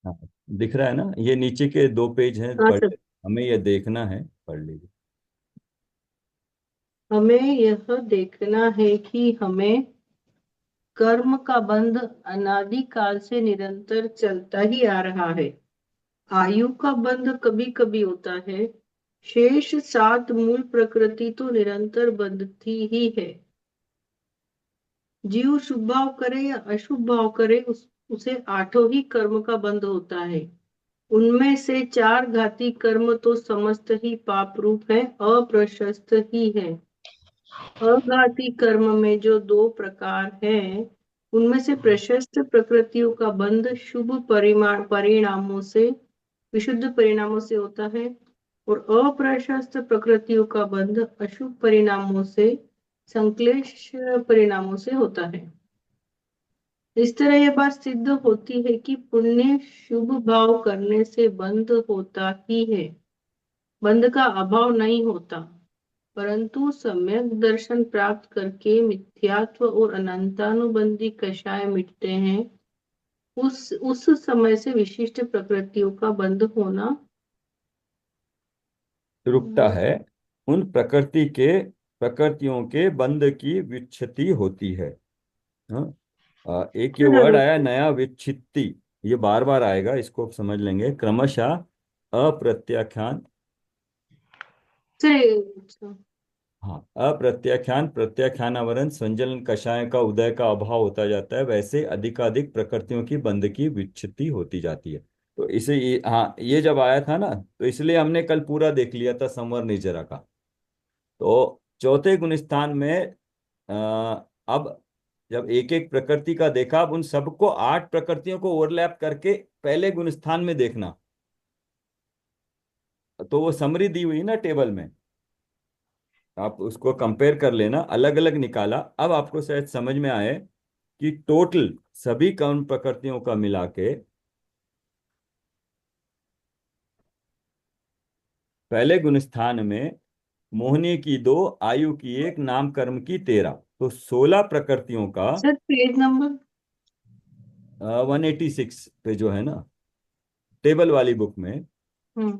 हाँ, दिख रहा है ना, ये नीचे के 2 पेज हैं, हाँ पढ़ सर। हमें ये देखना है, पढ़ लीजिए। हमें यह देखना है कि हमें कर्म का बंध अनादि काल से निरंतर चलता ही आ रहा है। आयु का बंध कभी कभी होता है, शेष 7 मूल प्रकृति तो निरंतर बंधती ही है। जीव शुभ भाव करे या अशुभ भाव करे, उसे 8 ही कर्म का बंध होता है। उनमें से 4 घाती कर्म तो समस्त ही पाप रूप है, अप्रशस्त ही है। अघाती कर्म में जो 2 प्रकार हैं, उनमें से प्रशस्त प्रकृतियों का बंध शुभ परिणामों से, विशुद्ध परिणामों से होता है, और अप्रशस्त प्रकृतियों का बंध अशुभ परिणामों से, संक्लेश परिणामों से होता है। इस तरह यह बात सिद्ध होती है कि पुण्य शुभ भाव करने से बंध होता ही है, बंध का अभाव नहीं होता। परंतु सम्यक दर्शन प्राप्त करके मिथ्यात्व और अनंतानुबंधी कषाय मिटते हैं। उस समय से विशिष्ट प्रकृतियों का बंध होना रुकता है, उन प्रकृतियों के बंध की विच्छित्ति होती है। हाँ, एक ये वर्ड आया नया, विच्छित्ति। ये बार बार आएगा, इसको आप समझ लेंगे क्रमशः। अप्रत्याख्यान, अच्छा। हाँ, अप्रत्याख्यान प्रत्याख्यानावरण संजलन कषाय का उदय का अभाव होता जाता है, वैसे अधिकाधिक प्रकृतियों की बंध की विच्छित्ति होती जाती है। तो इसे हाँ, ये जब आया था ना, तो इसलिए हमने कल पूरा देख लिया था संवर निजरा का। तो चौथे गुण स्थान में अब जब एक एक प्रकृति का देखा, अब उन सबको 8 प्रकृतियों को ओवरलैप करके पहले गुण स्थान में देखना। तो वो समरी दी हुई ना टेबल में, आप उसको कंपेयर कर लेना, अलग अलग निकाला। अब आपको शायद समझ में आए कि टोटल सभी कर्ण प्रकृतियों का मिला के पहले गुण स्थान में मोहनी की 2, आयु की 1, नाम कर्म की 13, तो 16 प्रकृतियों का सर पेज नंबर। 186 पे जो है ना, टेबल वाली बुक में। हम्म।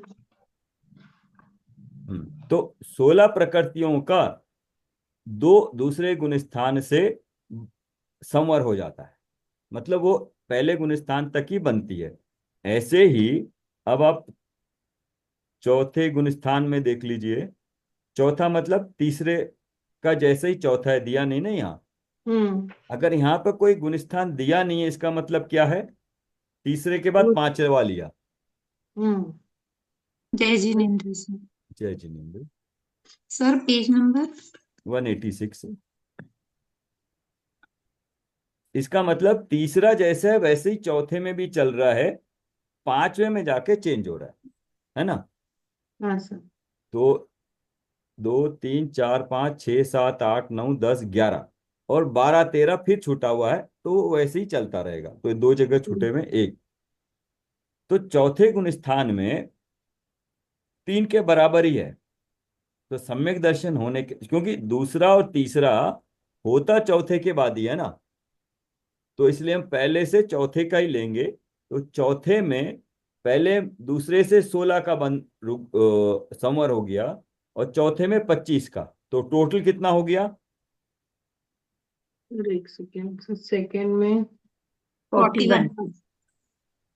तो 16 प्रकृतियों का दो दूसरे गुण स्थान से संवर हो जाता है, मतलब वो पहले गुण स्थान तक ही बनती है। ऐसे ही अब आप चौथे गुण स्थान में देख लीजिए। चौथा मतलब तीसरे का जैसे ही चौथा है, दिया नहीं ना यहाँ। हम्म। अगर यहाँ पर कोई गुण स्थान दिया नहीं है, इसका मतलब क्या है? तीसरे के बाद पांचवा लिया। हम्म। जय जिनेन्द्र सर। जय जिनेन्द्र। Sir page number. 186। इसका मतलब तीसरा जैसे है वैसे ही चौथे में भी चल रहा है, पांचवे में जाके चेंज हो रहा है ना? हाँ सर। तो 2 3 4 5 6 7 8 9 10 11 और 12 13 फिर छूटा हुआ है, तो वो वैसे ही चलता रहेगा, तो ये 2 जगह छूटे में एक। तो चौथे गुण स्थान में 3 के बराबर ही है। तो सम्यक दर्शन होने के, क्योंकि दूसरा और तीसरा होता चौथे के बाद ही है ना, तो इसलिए हम पहले से चौथे का ही लेंगे। तो चौथे में पहले दूसरे से 16 का संवर हो गया, और चौथे में 25 का, तो टोटल कितना हो गया? एक सेकेंड, सेकेंड में 41। 41।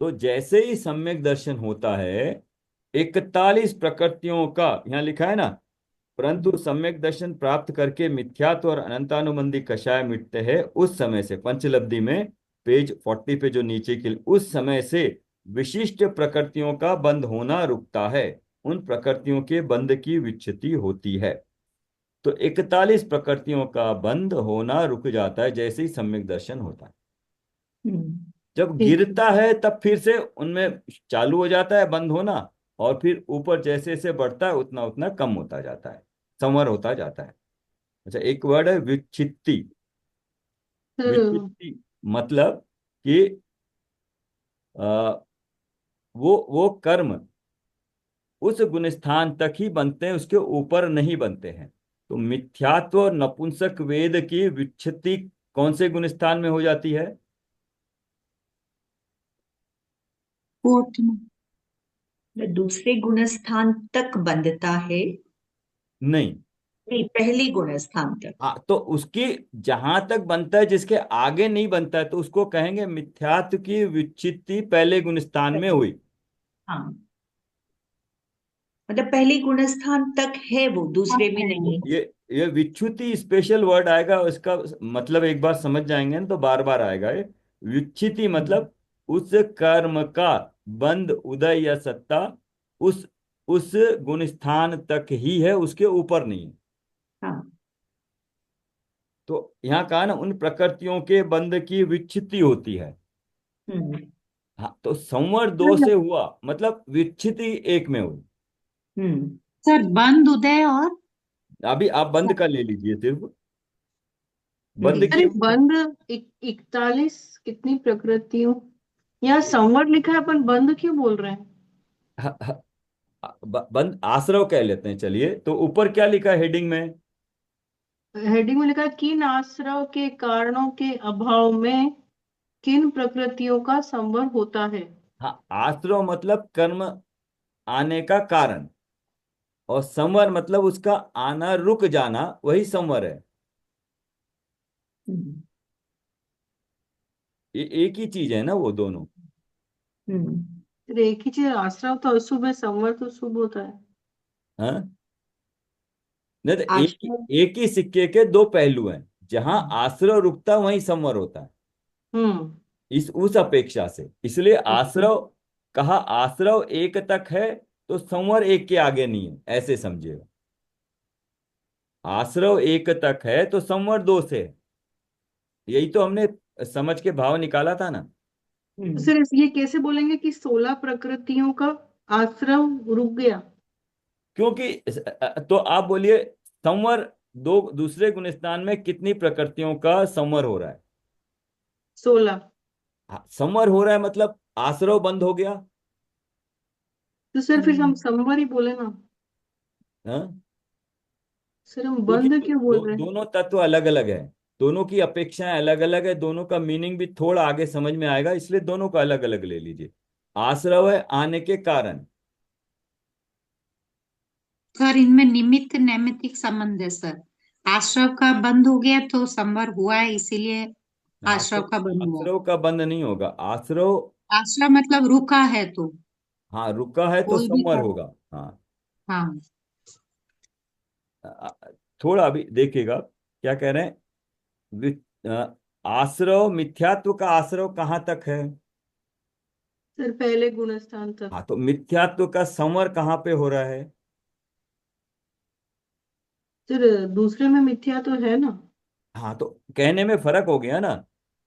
तो जैसे ही सम्यक दर्शन होता है, 41 प्रकृतियों का यहाँ लिखा है ना, परंतु सम्यक दर्शन प्राप्त करके मिथ्यात्व और अनंतानुबंधी कषाय मिटते हैं, उस समय से पंचलब्धि में पेज 40 पे जो नीचे की, उस समय से विशिष्ट प्रकृतियों का बंध होना रुकता है, उन प्रकृतियों के बंध की विच्छित्ति होती है। तो 41 प्रकृतियों का बंध होना रुक जाता है जैसे ही सम्यक दर्शन होता है। जब ठीक है। गिरता है तब फिर से उनमें चालू हो जाता है बंद होना, और फिर ऊपर जैसे जैसे बढ़ता है उतना उतना कम होता जाता है, संवर होता जाता है। अच्छा, एक वर्ड है विच्छित्ति। सर। विच्छित्ति मतलब कि आ, वो कर्म उस गुण स्थान तक ही बनते हैं, उसके ऊपर नहीं बनते हैं। तो मिथ्यात्व और नपुंसक वेद की विच्छित्ति कौन से गुण स्थान में हो जाती है? फोर्थ में दूसरे गुणस्थान तक बंधता है। नहीं। नहीं, पहले गुणस्थान तक। हाँ, तो उसकी जहां तक बनता है, जिसके आगे नहीं बनता है, तो उसको कहेंगे मिथ्यात्व की विच्छित्ति पहले गुण स्थान में हुई। हाँ, मतलब पहले गुणस्थान तक है, वो दूसरे में नहीं है। ये विच्छुति स्पेशल वर्ड आएगा, इसका मतलब एक बार समझ जाएंगे ना तो बार बार आएगा ये। विच्छिति मतलब उस कर्म का बंध, उदय या सत्ता उस उस गुण स्थान तक ही है, उसके ऊपर नहीं है। हाँ। तो यहाँ कहा ना, उन प्रकृतियों के बंध की विच्छित्ति होती है। हम्म। हाँ, तो संवर दो से हुआ मतलब विच्छित्ति एक में हुई। हम्म। सर, बंद उदय और अभी आप बंद का ले लीजिए सिर्फ, बंद हम्म। की अरे बंद 41 कितनी प्रकृतियों, यहाँ संवर लिखा है, अपन बंद क्यों बोल रहे हैं? बंद आश्रव कह लेते हैं, चलिए। तो ऊपर क्या लिखा है हेडिंग में? हेडिंग में लिखा है, किन आश्रव के कारणों के अभाव में किन प्रकृतियों का संवर होता है। हाँ, आश्रव मतलब कर्म आने का कारण, और संवर मतलब उसका आना रुक जाना, वही संवर है। हम्म। ये एक ही चीज है ना वो दोनों। हम्म। फिर एक ही चीज, आश्रव तो अशुभ है, संवर तो शुभ होता है। हाँ, नहीं तो आश्रम। एक ही सिक्के के दो पहलू हैं। जहां आश्रव रुकता है वहीं संवर होता है, हम्म। इस उस अपेक्षा से। इसलिए आश्रव कहा, आश्रव एक तक है तो संवर एक के आगे नहीं है, ऐसे समझिएगा। आश्रव एक तक है तो संवर दो से है। यही तो हमने समझ के भाव निकाला था ना। तो हम्म। सिर्फ ये कैसे बोलेंगे कि 16 प्रकृतियों का आश्रव रुक गया? क्योंकि तो आप बोलिए, संवर दो दूसरे गुणस्थान में कितनी प्रकृतियों का संवर हो रहा है? 16। हाँ, संवर हो रहा है मतलब आश्रव बंद हो गया। तो सिर्फ फिर हम हम्म। संवर ही बोले ना, हाँ, सिर्फ हम क्योंकि बंद क्यों बोल रहे हैं? दोनों तत्व अलग अलग है, दोनों की अपेक्षाएं अलग अलग है, दोनों का मीनिंग भी थोड़ा आगे समझ में आएगा, इसलिए दोनों का अलग अलग ले लीजिए। आश्रव है आने के कारण। सर, इनमें निमित्त नैमित्तिक संबंध है सर। आश्रव का बंद हो गया तो संवर हुआ है, इसीलिए आश्रव आश्रव का बंद हुआ। आश्रव का बंध नहीं होगा, आश्रव। आश्रव मतलब रुका है तो हाँ, रुका है तो कोई भी संवर कर्म। होगा। हाँ, हाँ। थोड़ा अभी देखिएगा क्या कह रहे हैं। आश्रव, मिथ्यात्व का आश्रव कहाँ तक है? सर पहले गुण स्थान तक। हाँ, तो मिथ्यात्व का संवर कहाँ पे हो रहा है? सर दूसरे में मिथ्या तो है ना। हाँ, तो कहने में फर्क हो गया ना।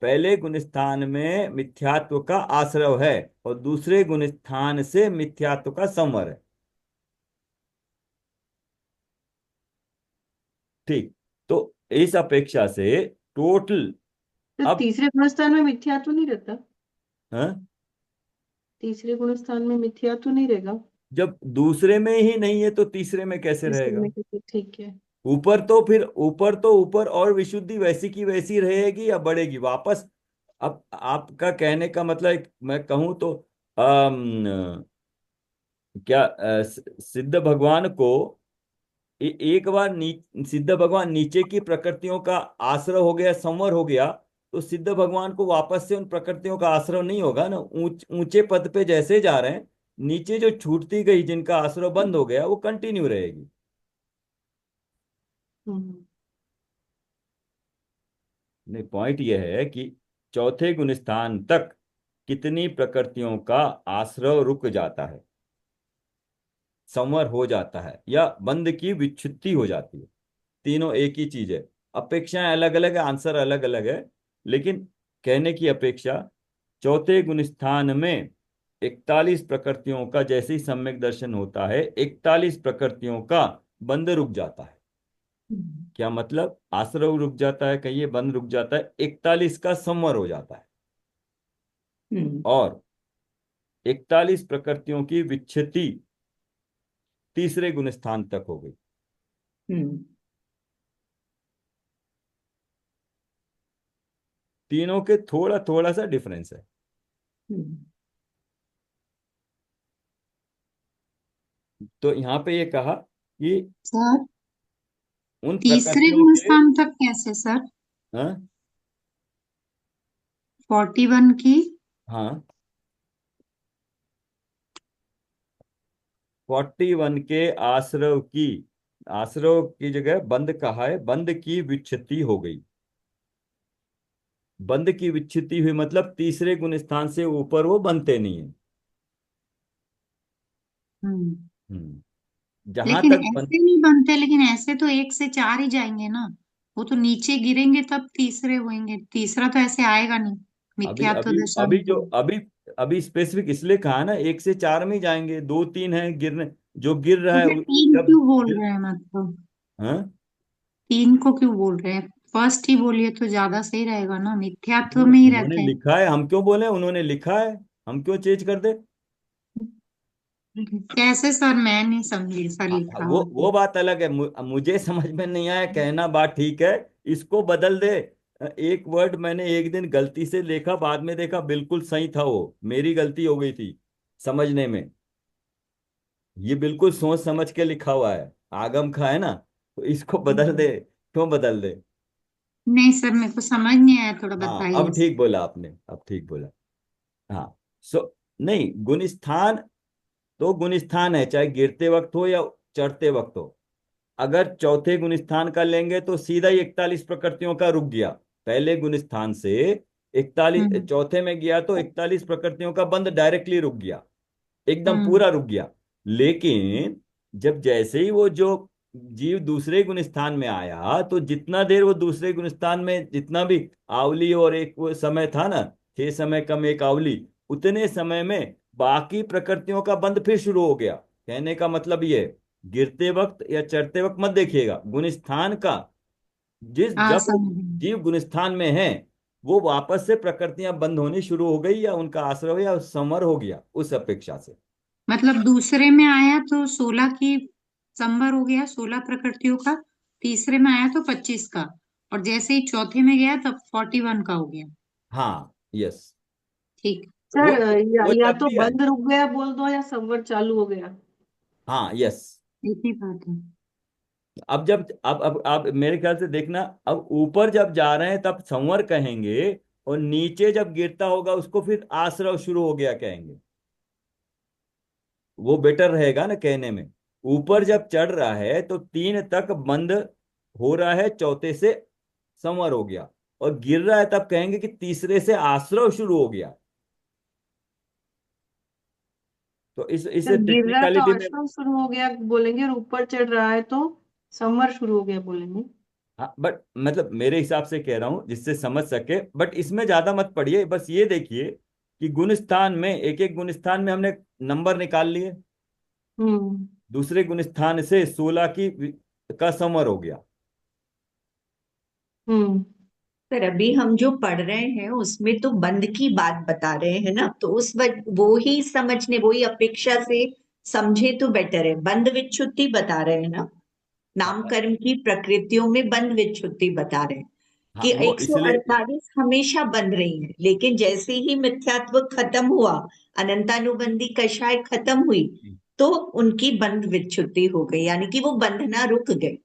पहले गुणस्थान में मिथ्यात्व का आश्रव है और दूसरे गुणस्थान से मिथ्यात्व का संवर है। ठीक। तो इस अपेक्षा से टोटल तो अब, तीसरे गुण स्थान में मिथ्या तो नहीं रहता? हाँ, तीसरे गुण स्थान में मिथ्या तो नहीं रहेगा? जब दूसरे में ही नहीं है तो तीसरे में कैसे तीसरे रहेगा? में कैसे? ठीक है। ऊपर तो फिर ऊपर तो ऊपर और विशुद्धि वैसी की वैसी रहेगी या बढ़ेगी वापस? अब आपका कहने का मतलब मैं कहूं तो क्या सिद्ध भगवान को एक बार सिद्ध भगवान नीचे की प्रकृतियों का आश्रय हो गया, संवर हो गया, तो सिद्ध भगवान को वापस से उन प्रकृतियों का आश्रय नहीं होगा ना। ऊंचे पद पे जैसे जा रहे हैं, नीचे जो छूटती गई जिनका आश्रय बंद हो गया वो कंटिन्यू रहेगी। हम्म। नहीं, पॉइंट यह है कि चौथे गुणस्थान तक कितनी प्रकृतियों का आश्रय रुक जाता है, संवर हो जाता है, या बंध की विच्छित्ति हो जाती है। तीनों एक ही चीज है। अपेक्षाएं अलग अलग है, आंसर अलग अलग है, लेकिन कहने की अपेक्षा चौथे गुणस्थान में 41 प्रकृतियों का जैसे ही सम्यक दर्शन होता है, 41 प्रकृतियों का बंध रुक जाता है। हम्म। क्या मतलब? आश्रव रुक जाता है, कहिए बंध रुक जाता है, 41 का संवर हो जाता है, हम्म। और 41 प्रकृतियों की विच्छित्ति तीसरे गुण स्थान तक हो गई। हम्म। तीनों के थोड़ा थोड़ा सा डिफरेंस है। हम्म। तो यहाँ पे ये कहा कि सर उन तीसरे प्रकृतियों गुण के, स्थान तक कैसे सर? हाँ 41 की। हाँ 41 के आश्रव की जगह बंद कहा है, बंद की विच्छित्ति हो गई। बंद की विच्छित्ति हुई मतलब तीसरे गुण स्थान से ऊपर वो बनते नहीं है। हम्म। जहां लेकिन तक बन, ऐसे नहीं बनते, लेकिन ऐसे तो 1 से 4 ही जाएंगे ना। वो तो नीचे गिरेंगे तब तीसरे होंगे, तीसरा तो ऐसे आएगा नहीं। अभी मिथ्यात्व अभी दशा अभी में जो तो। अभी अभी स्पेसिफिक इसलिए कहा ना, 1 से 4 में ही जाएंगे, 2 3 है गिरने, जो गिर रहा तो है फिर 3 जब क्यों बोल रहे हैं मतलब? हाँ 3 को क्यों बोल रहे हैं? फर्स्ट ही बोलिए तो ज्यादा सही रहेगा ना, मिथ्यात्व नहीं, में ही उन्होंने रहते हैं। लिखा है, हम क्यों बोले, उन्होंने लिखा है, हम क्यों चेंज कर दे। कैसे सर? मैं नहीं समझी सर, हाँ, लिखा हो वो तो। बात अलग है, मुझे समझ में नहीं आया, कहना बात ठीक है, इसको बदल दे। एक वर्ड मैंने एक दिन गलती से लिखा, बाद में देखा बिल्कुल सही था, वो मेरी गलती हो गई थी समझने में। ये बिल्कुल सोच समझ के लिखा हुआ है, आगम का है ना, तो इसको बदल दे, क्यों बदल दे। नहीं सर, मेरे को समझ नहीं आया, थोड़ा हाँ बताइए। अब ठीक बोला आपने, अब ठीक बोला। हाँ सो नहीं, गुण स्थान तो गुण स्थान है, चाहे गिरते वक्त हो या चढ़ते वक्त हो। अगर चौथे गुण स्थान का लेंगे तो सीधा ही 41 प्रकृतियों का रुक गया। पहले गुण स्थान से 41 हम्म। चौथे में गया तो 41 प्रकृतियों का बंद डायरेक्टली रुक गया, एकदम हम्म। पूरा रुक गया। लेकिन जब जैसे ही वो जो जीव दूसरे गुण स्थान में आया, तो जितना देर वो दूसरे गुण स्थान में, जितना भी आवली और एक वो समय था ना, 6 समय कम एक आवली, उतने समय में बाकी प्रकृतियों का बंद फिर शुरू हो गया। कहने का मतलब ये है, गिरते वक्त या चढ़ते वक्त मत देखिएगा गुण स्थान का, जब वो समझ गई। जीव गुण स्थान में है, वो वापस से प्रकृतियां बंद होनी शुरू हो गई, या उनका आश्रय या संवर हो गया उस अपेक्षा से। मतलब दूसरे में आया तो 16 की संवर हो गया, 16 प्रकृतियों का। तीसरे में आया तो 25 का। और जैसे ही चौथे में गया तब 41 का हो गया। हाँ यस। ठीक। वो सर वो या तब तो भी है। बंद रुक गया बोल दो, या संवर चालू हो गया। हाँ यस। एक ही बात है। अब जब अब मेरे ख्याल से देखना, अब ऊपर जब जा रहे हैं तब संवर कहेंगे, और नीचे जब गिरता होगा उसको फिर आश्रव शुरू हो गया कहेंगे, वो बेटर रहेगा ना कहने में। ऊपर जब चढ़ रहा है तो 3 तक बंद हो रहा है, चौथे से संवर हो गया, और गिर रहा है तब कहेंगे कि तीसरे से आश्रव शुरू हो गया। तो इस सर गिर रहा है तो टेक्निकलिटी में, आश्रम शुरू हो गया बोलेंगे, और ऊपर चढ़ रहा है तो संवर शुरू हो गया बोलेंगे। हाँ बट मतलब मेरे हिसाब से कह रहा हूं जिससे समझ सके, बट इसमें ज्यादा मत पढ़िए, बस ये देखिए कि गुण स्थान में, एक एक गुण स्थान में हमने नंबर निकाल लिए, हम्म। दूसरे गुण स्थान से 16 का समर हो गया। हम्म। पर अभी हम जो पढ़ रहे हैं उसमें तो बंद की बात बता रहे हैं ना, तो वो ही समझने, वो ही अपेक्षा से समझे तो बेटर है। बंद विच्छुत्ति बता रहे हैं ना, नाम हाँ कर्म की प्रकृतियों में बंद विच्छुत्ति बता रहे हैं हाँ कि वो इसलिए, 148 हमेशा बंद रही है, लेकिन जैसे ही मिथ्यात्व खत्म हुआ, अनंतानुबंधी कषाय खत्म हुई, तो उनकी बंद विच्छुत्ति हो गई, यानी कि वो बंधना रुक गए।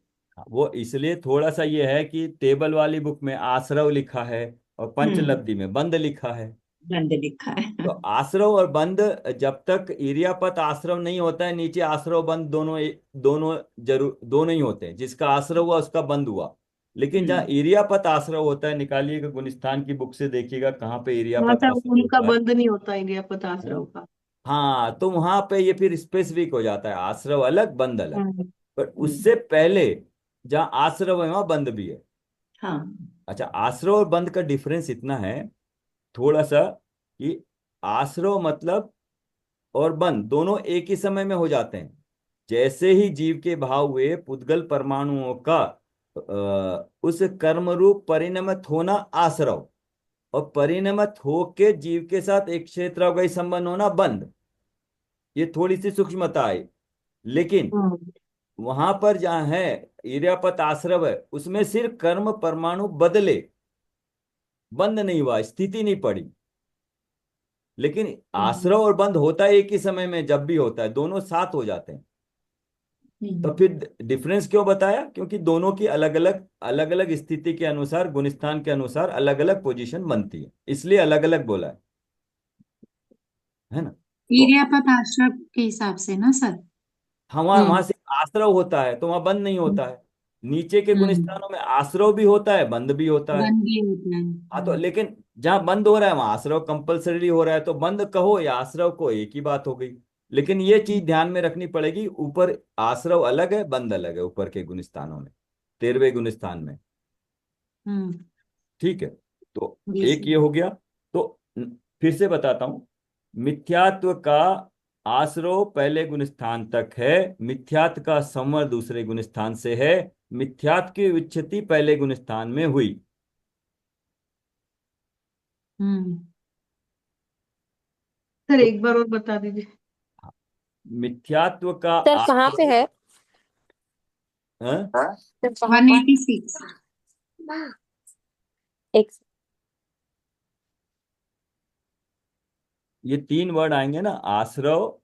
वो इसलिए थोड़ा सा ये है कि टेबल वाली बुक में आश्रव लिखा है और हम्म। पंचलब्धि में बंद लिखा है। बंद लिखा है। तो आश्रव और बंद, जब तक इरियापत आश्रव नहीं होता है, नीचे आश्रव बंद दोनों दोनों जरूर, दोनों ही होते हैं, जिसका आश्रव हुआ उसका बंद हुआ। लेकिन जहाँ हम्म। इरियापत आश्रव होता है, निकालिएगा गुलिस्तान की बुक से देखिएगा कहाँ पे हाँ इरियापत सर, आश्रव उनका होता है। बंद नहीं होता इंडिया पताश्रव हाँ का। हाँ, तो वहां पे ये फिर स्पेसिफिक हो जाता है, आश्रव अलग बंद अलग। हम्म। पर हम्म। उससे पहले जहाँ आश्रव है वहां बंद भी है। हाँ। अच्छा, आश्रव और बंद का डिफरेंस इतना है थोड़ा सा, कि आश्रव मतलब और बंद दोनों एक ही समय में हो जाते हैं। जैसे ही जीव के भाव हुए, पुद्गल परमाणुओं का उस कर्म रूप परिणमित होना आश्रव, और परिणमित होके जीव के साथ एक क्षेत्र का संबंध होना बंद। ये थोड़ी सी सूक्ष्मता है, लेकिन हम्म। वहां पर जहां है इर्यापत आश्रव है, उसमें सिर्फ कर्म परमाणु बदले, बंद नहीं हुआ, स्थिति नहीं पड़ी। लेकिन हम्म। आश्रव और बंद होता है एक ही समय में, जब भी होता है दोनों साथ हो जाते हैं। तो हम्म, फिर डिफरेंस क्यों बताया? क्योंकि दोनों की अलग अलग स्थिति के अनुसार, गुणस्थान के अनुसार अलग अलग पोजीशन बनती है, इसलिए अलग अलग बोला है ना। तो निर्यापत आश्रम के हिसाब से ना सर। हाँ, वहां वहां हम्म। से आश्रव होता है तो वहां बंद नहीं होता है। नीचे के हम्म। गुणस्थानों में आश्रव भी होता है, बंद भी होता है। बन भी होता है। हाँ, तो लेकिन जहां बंद हो रहा है वहां आश्रव कंपलसरी हो रहा है, तो बंद कहो या आश्रव को एक ही बात हो गई। लेकिन ये चीज ध्यान में रखनी पड़ेगी, ऊपर आश्रव अलग है, बंद अलग है, ऊपर के गुणस्थानों में, 13वें गुणस्थान में। हम्म। ठीक है। तो जी एक सर। ये हो गया। तो फिर से बताता हूं। मिथ्यात्व का आश्रव पहले गुणस्थान तक है, मिथ्यात्व का संवर दूसरे गुणस्थान से है, मिथ्यात्व की विच्छित्ति पहले गुणस्थान में हुई। हम्म। सर तो एक बार और बता दीजिए। मिथ्यात्व का सर कहाँ पे आश्रव, है? हाँ? सर कहाँ वन पे? एटी सिक्स एक ये तीन वर्ड आएंगे ना, आश्रव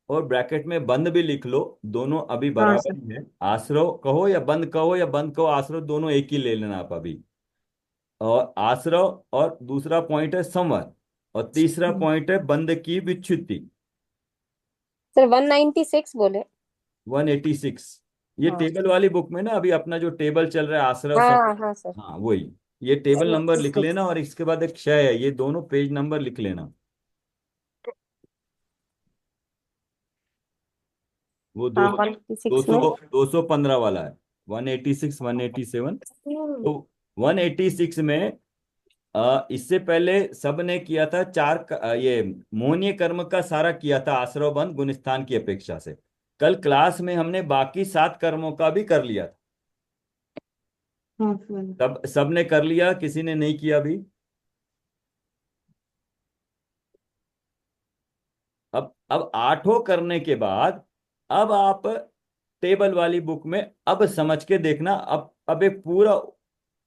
और ब्रैकेट में बंद भी लिख लो, दोनों अभी हाँ बराबर सर। ही है। आश्रव कहो या बंद कहो, या बंद कहो आश्रव, दोनों एक ही ले लेना आप अभी। और आश्रव, और दूसरा पॉइंट है संवर, और तीसरा पॉइंट है बंद की विच्युति। सर 196 बोले। 186। ये हाँ टेबल वाली बुक में ना, अभी अपना जो टेबल चल रहा है आश्रव हाँ संवर, हाँ सर। हाँ वही। ये टेबल नंबर लिख 186। लेना, और इसके बाद एक क्षय है, ये दोनों पेज नंबर लिख लेना। वो हाँ 200, 186 200, में। 215 वाला है। 186, 187। तो 186 में इससे पहले सब ने किया था ये मोहनीय कर्म का सारा किया था, आश्रव बंद गुणस्थान की अपेक्षा से। कल क्लास में हमने बाकी 7 कर्मों का भी कर लिया था। हाँ सर। तब सब ने कर लिया, किसी ने नहीं किया अभी। अब आठों करने के बाद, अब आप टेबल वाली बुक में अब समझ के देखना, अब एक पूरा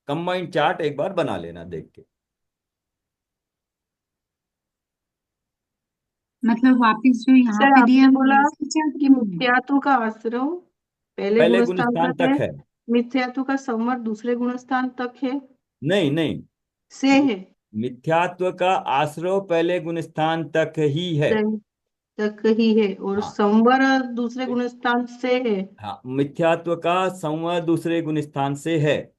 कंबाइंड चार्ट एक बार बना लेना देख के। मतलब वापस जो यहाँ सर पे दिया आपने है वो बोला वैसे चल कि रही है। मुख्यात्व का आश्रव पहले पहले गुणस्थान गुणस्थान तक तक है, है। मिथ्यात्व का संवर दूसरे गुणस्थान तक है, नहीं नहीं, से है, मिथ्यात्व का आश्रव पहले गुणस्थान तक ही है। से तक ही है, और हाँ। संवर दूसरे गुणस्थान से है, हाँ, मिथ्यात्व का संवाद दूसरे गुणस्थान से है।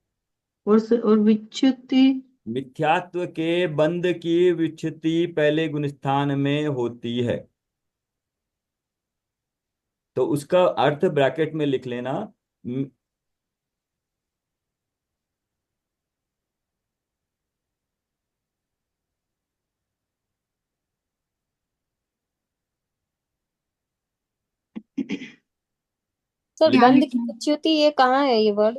और विच्युति। मिथ्यात्व के बंध की विच्छित्ति पहले गुणस्थान में होती है। तो उसका अर्थ ब्रैकेट में लिख लेना। म- सर लिख क्या बंद की लिखना है? विच्युति ये कहाँ है ये वर्ड?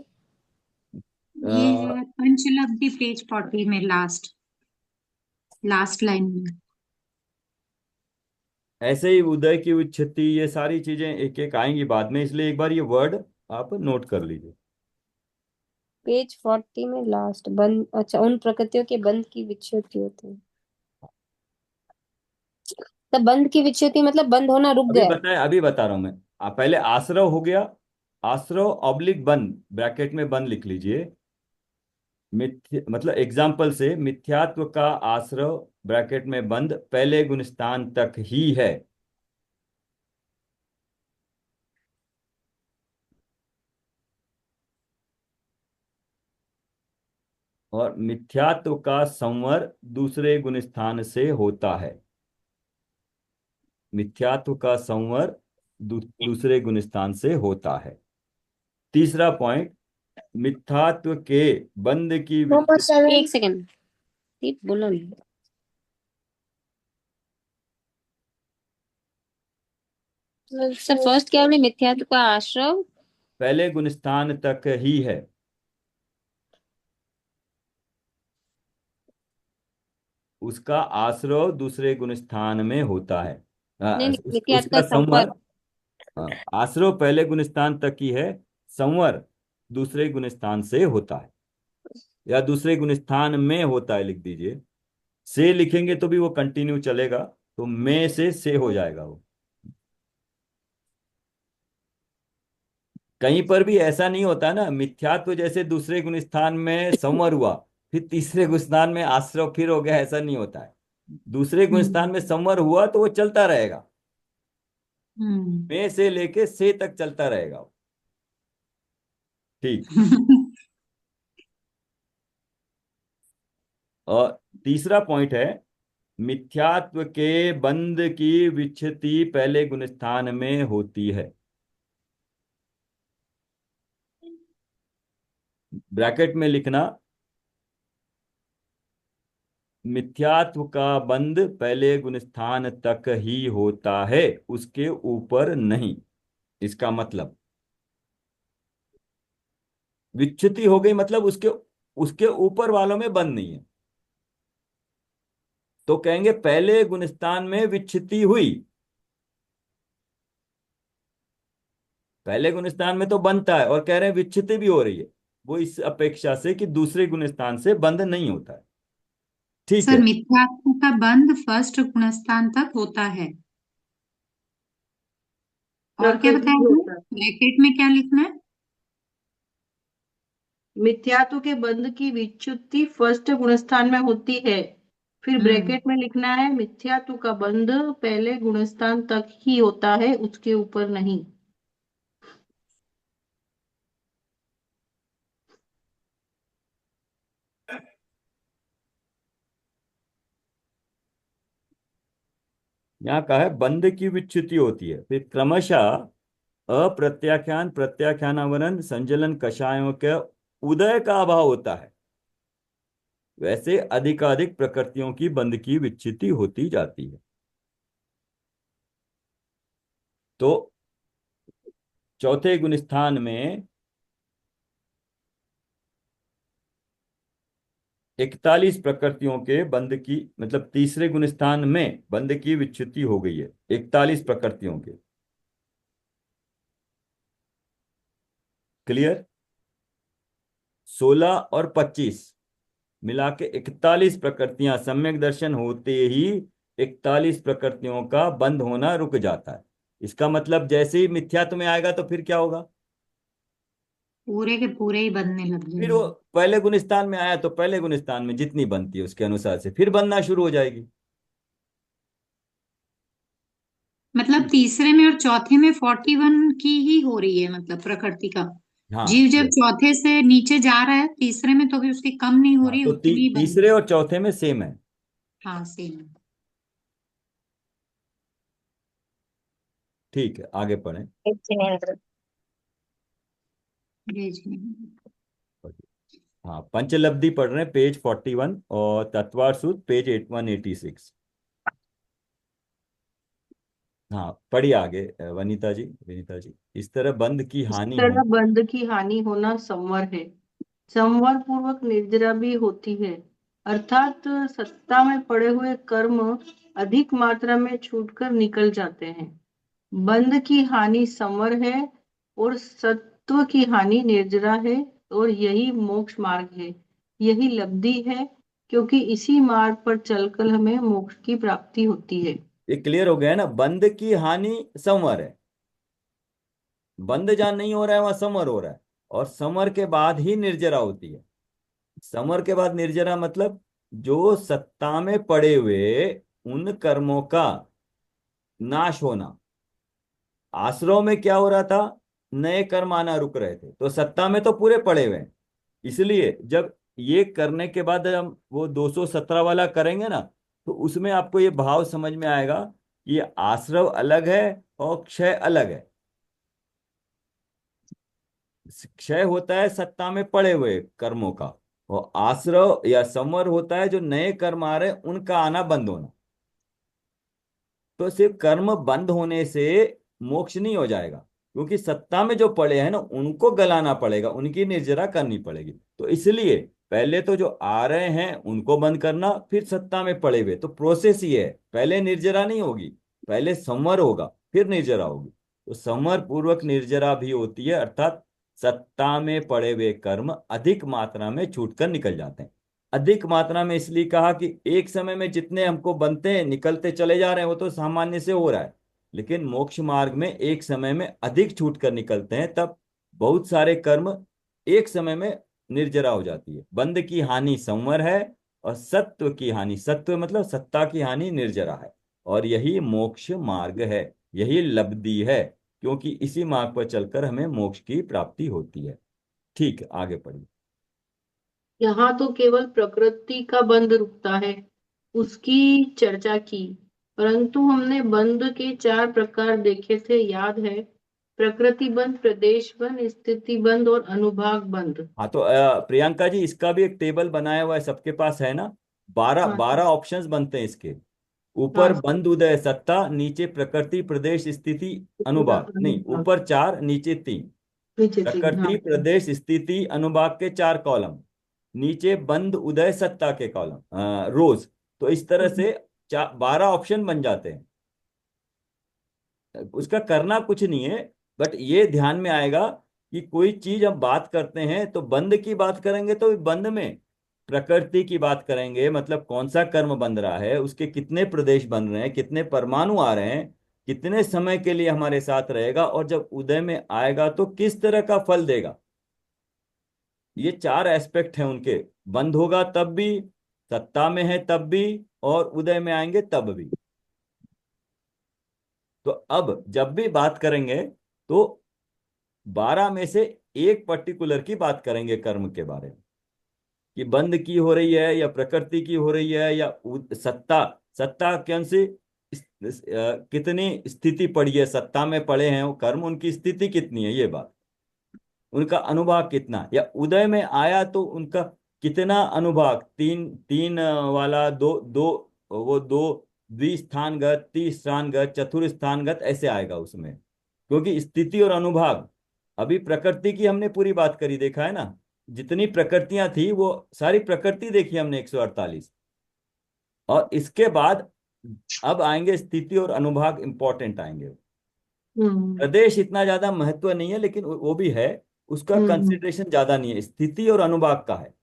ये अ, है पंचलब्धि पेज 40 में, लास्ट लास्ट लाइन में। ऐसे ही उदय की विच्छित्ति, ये सारी चीजें एक एक आएंगी बाद में, इसलिए एक बार ये वर्ड आप नोट कर लीजिए। पेज 40 में लास्ट बंद, अच्छा उन प्रकृतियों के बंद की विच्युति होती है। तब बंद की विच्युति मतलब बंद होना रुक गया है। अभी बता रहा हूं मैं। पहले आश्रव हो गया, आश्रव ऑब्लिक बंद, ब्रैकेट में बंद लिख लीजिए। मिथ्य मतलब एग्जाम्पल से, मिथ्यात्व का आश्रव ब्रैकेट में बंद पहले गुणस्थान तक ही है, और मिथ्यात्व का संवर दूसरे गुणस्थान से होता है। मिथ्यात्व का संवर दूसरे गुणस्थान से होता है। तीसरा पॉइंट, मिथ्यात्व के बंध की विच्छिन्न। एक सेकेंड, बोलो नहीं। सर फर्स्ट क्या बोले? मिथ्यात्व का आश्रव पहले गुणस्थान तक ही है, उसका आश्रव दूसरे गुणस्थान में होता है। नहीं नहीं, मिथ्यात्व का उसका संवर। संवर, आश्रव पहले गुणस्थान तक ही है, संवर दूसरे गुणस्थान से होता है, या दूसरे गुणस्थान में होता है लिख दीजिए। से लिखेंगे तो भी वो कंटिन्यू चलेगा, तो में से हो जाएगा वो। कहीं पर भी ऐसा नहीं होता ना, मिथ्यात्व जैसे दूसरे गुण स्थान में संवर हुआ, फिर तीसरे गुण स्थान में आश्रव फिर हो गया, ऐसा नहीं होता है। दूसरे गुण स्थान हम्म में संवर हुआ तो वो चलता रहेगा, हम्म में से लेके से तक चलता रहेगा। ठीक। और तीसरा पॉइंट है, मिथ्यात्व के बंध की विच्छित्ति पहले गुण स्थान में होती है। ब्रैकेट में लिखना, मिथ्यात्व का बंध पहले गुण स्थान तक ही होता है, उसके ऊपर नहीं। इसका मतलब विच्छित्ति हो गई, मतलब उसके उसके ऊपर वालों में बंध नहीं है। तो कहेंगे पहले गुण स्थान में विच्छित्ति हुई, पहले गुण स्थान में तो बनता है, और कह रहे हैं विच्छित्ति भी हो रही है, वो इस अपेक्षा से कि दूसरे गुण स्थान से बंध नहीं होता है। ठीक सर है। मिथ्यात्व का बंध फर्स्ट गुणस्थान तक होता है। और क्या प्रकृति बताया आपने? होता है। ब्रैकेट में क्या लिखना है? मिथ्यात्व के बंध की विच्युति फर्स्ट गुणस्थान में होती है। फिर हम्म ब्रैकेट में लिखना है, मिथ्यात्व का बंध पहले गुणस्थान तक ही होता है, उसके ऊपर नहीं। यहाँ कहा है बंध की विच्छित्ति होती है, फिर क्रमशः अप्रत्याख्यान, प्रत्याख्यानावरण, संजलन कषायों के उदय का अभाव होता है, वैसे अधिकाधिक प्रकृतियों की बंध की विच्छित्ति होती जाती है। तो चौथे गुण स्थान में 41 प्रकृतियों के बंध की, मतलब तीसरे गुण स्थान में बंध की विच्छित्ति हो गई है 41 प्रकृतियों के। क्लियर? 16 और 25 मिला के 41 प्रकृतियां, सम्यक दर्शन होते ही 41 प्रकृतियों का बंद होना रुक जाता है। इसका मतलब जैसे ही मिथ्यात्व में आएगा तो फिर क्या होगा? पूरे के पूरे ही बनने लग फिर वो जाएंगे। पहले गुण स्थान में आया तो पहले गुण स्थान में जितनी बनती है उसके अनुसार से फिर बनना शुरू हो जाएगी। मतलब तीसरे में और चौथे में 41 की ही हो रही है, मतलब प्रकृति का हाँ जीव जब चौथे से नीचे जा रहा है तीसरे में, तो भी उसकी कम नहीं हो हाँ, रही, तो उतनी ही बन तीसरे रही है। और चौथे में सेम है। हाँ सेम। ठीक है, आगे पढ़ें। जिनेंद्र। हाँ, पंचलब्धि पढ़ रहे हैं, पेज 41, और तत्वार सूत्र पेज 186। हाँ, पढ़िए आगे वनीता जी, विनीता जी। इस तरह बंध की इस हानि हो। तरह बंध की हानि होना संवर है। संवर पूर्वक निर्जरा भी होती है, अर्थात सत्ता में पड़े हुए कर्म अधिक मात्रा में छूटकर निकल जाते हैं। बंध की हानि संवर है और सत्व की हानि निर्जरा है, और यही मोक्ष मार्ग है, यही लब्धि है, क्योंकि इसी मार्ग पर चलकर हमें मोक्ष की प्राप्ति होती है। ये क्लियर हो गया है ना? बंध की हानि संवर है, बंध जहां नहीं हो रहा है वहां संवर हो रहा है, और संवर के बाद ही निर्जरा होती है। संवर के बाद निर्जरा मतलब जो सत्ता में पड़े हुए उन कर्मों का नाश होना। आश्रव में क्या हो रहा था? नए कर्म आना रुक रहे थे, तो सत्ता में तो पूरे पड़े हुए हैं। इसलिए जब ये करने के बाद हम वो 217 वाला करेंगे ना, तो उसमें आपको ये भाव समझ में आएगा कि ये आश्रव अलग है और क्षय अलग है। क्षय होता है सत्ता में पड़े हुए कर्मों का, और आश्रव या संवर होता है जो नए कर्म आ रहे हैं उनका आना बंद होना। तो सिर्फ कर्म बंद होने से मोक्ष नहीं हो जाएगा, क्योंकि सत्ता में जो पड़े हैं ना उनको गलाना पड़ेगा, उनकी निर्जरा करनी पड़ेगी। तो इसलिए पहले तो जो आ रहे हैं उनको बंद करना, फिर सत्ता में पड़े हुए, तो प्रोसेस ये है, पहले निर्जरा नहीं होगी, पहले संवर होगा फिर निर्जरा होगी। तो संवर पूर्वक निर्जरा भी होती है, अर्थात सत्ता में पड़े हुए कर्म अधिक मात्रा में छूटकर निकल जाते हैं। अधिक मात्रा में इसलिए कहा कि एक समय में जितने हमको बनते हैं निकलते चले जा रहे हैं वो तो सामान्य से हो रहा है, लेकिन मोक्ष मार्ग में एक समय में अधिक छूट कर निकलते हैं, तब बहुत सारे कर्म एक समय में निर्जरा हो जाती है। बंध की हानि संवर है, और सत्व की हानि, सत्व मतलब सत्ता की हानि निर्जरा है। और यही मोक्ष मार्ग है, यही लब्धि है, क्योंकि इसी मार्ग पर चलकर हमें मोक्ष की प्राप्ति होती है। ठीक है, आगे पढ़िए। यहाँ तो केवल प्रकृति का बंध रुकता है, उसकी चर्चा की। परंतु हमने बंध के 4 प्रकार देखे थे, याद है? प्रकृति बंध, प्रदेश बंध, स्थिति बंध और अनुभाग बंध। हाँ तो प्रियंका जी, इसका भी एक टेबल बनाया हुआ है, सबके पास है ना? बारह हाँ बारह ऑप्शंस बनते हैं इसके। ऊपर हाँ, बंद उदय सत्ता, नीचे प्रकृति प्रदेश स्थिति अनुभाग, नहीं, अनुभाग, ऊपर 4 नीचे 3। नीचे 3। हाँ प्रकृति प्रदेश स्थिति अनुभाग के 4 कॉलम, नीचे बंद उदय सत्ता के कॉलम, रोज। तो इस तरह से 12 ऑप्शन बन जाते हैं। उसका करना कुछ नहीं है, बट ये ध्यान में आएगा कि कोई चीज हम बात करते हैं तो बंद की बात करेंगे तो बंद में प्रकृति की बात करेंगे, मतलब कौन सा कर्म बन रहा है, उसके कितने प्रदेश बन रहे हैं, कितने परमाणु आ रहे हैं, कितने समय के लिए हमारे साथ रहेगा, और जब उदय में आएगा तो किस तरह का फल देगा। ये 4 एस्पेक्ट हैं उनके। बंद होगा तब भी, सत्ता में है तब भी, और उदय में आएंगे तब भी। तो अब जब भी बात करेंगे तो 12 में से एक पर्टिकुलर की बात करेंगे कर्म के बारे में, कि बंद की हो रही है या प्रकृति की हो रही है, या सत्ता, सत्ता के अंश से कितनी स्थिति पड़ी है, सत्ता में पड़े हैं वो कर्म, उनकी स्थिति कितनी है, ये बात। उनका अनुभाग कितना, या उदय में आया तो उनका कितना अनुभाग, तीन तीन वाला, दो दो, वो दो द्विस्थानगत, तीस्थानगत, चतुर्स्थानगत ऐसे आएगा उसमें। क्योंकि स्थिति और अनुभाग, अभी प्रकृति की हमने पूरी बात करी, देखा है ना? जितनी प्रकृतियां थी वो सारी प्रकृति देखी हमने 148। और इसके बाद अब आएंगे स्थिति और अनुभाग, इंपॉर्टेंट आएंगे। हम्म प्रदेश इतना ज्यादा महत्व नहीं है, लेकिन वो भी है, उसका हम्म कंसिडरेशन ज्यादा नहीं है, स्थिति और अनुभाग का है।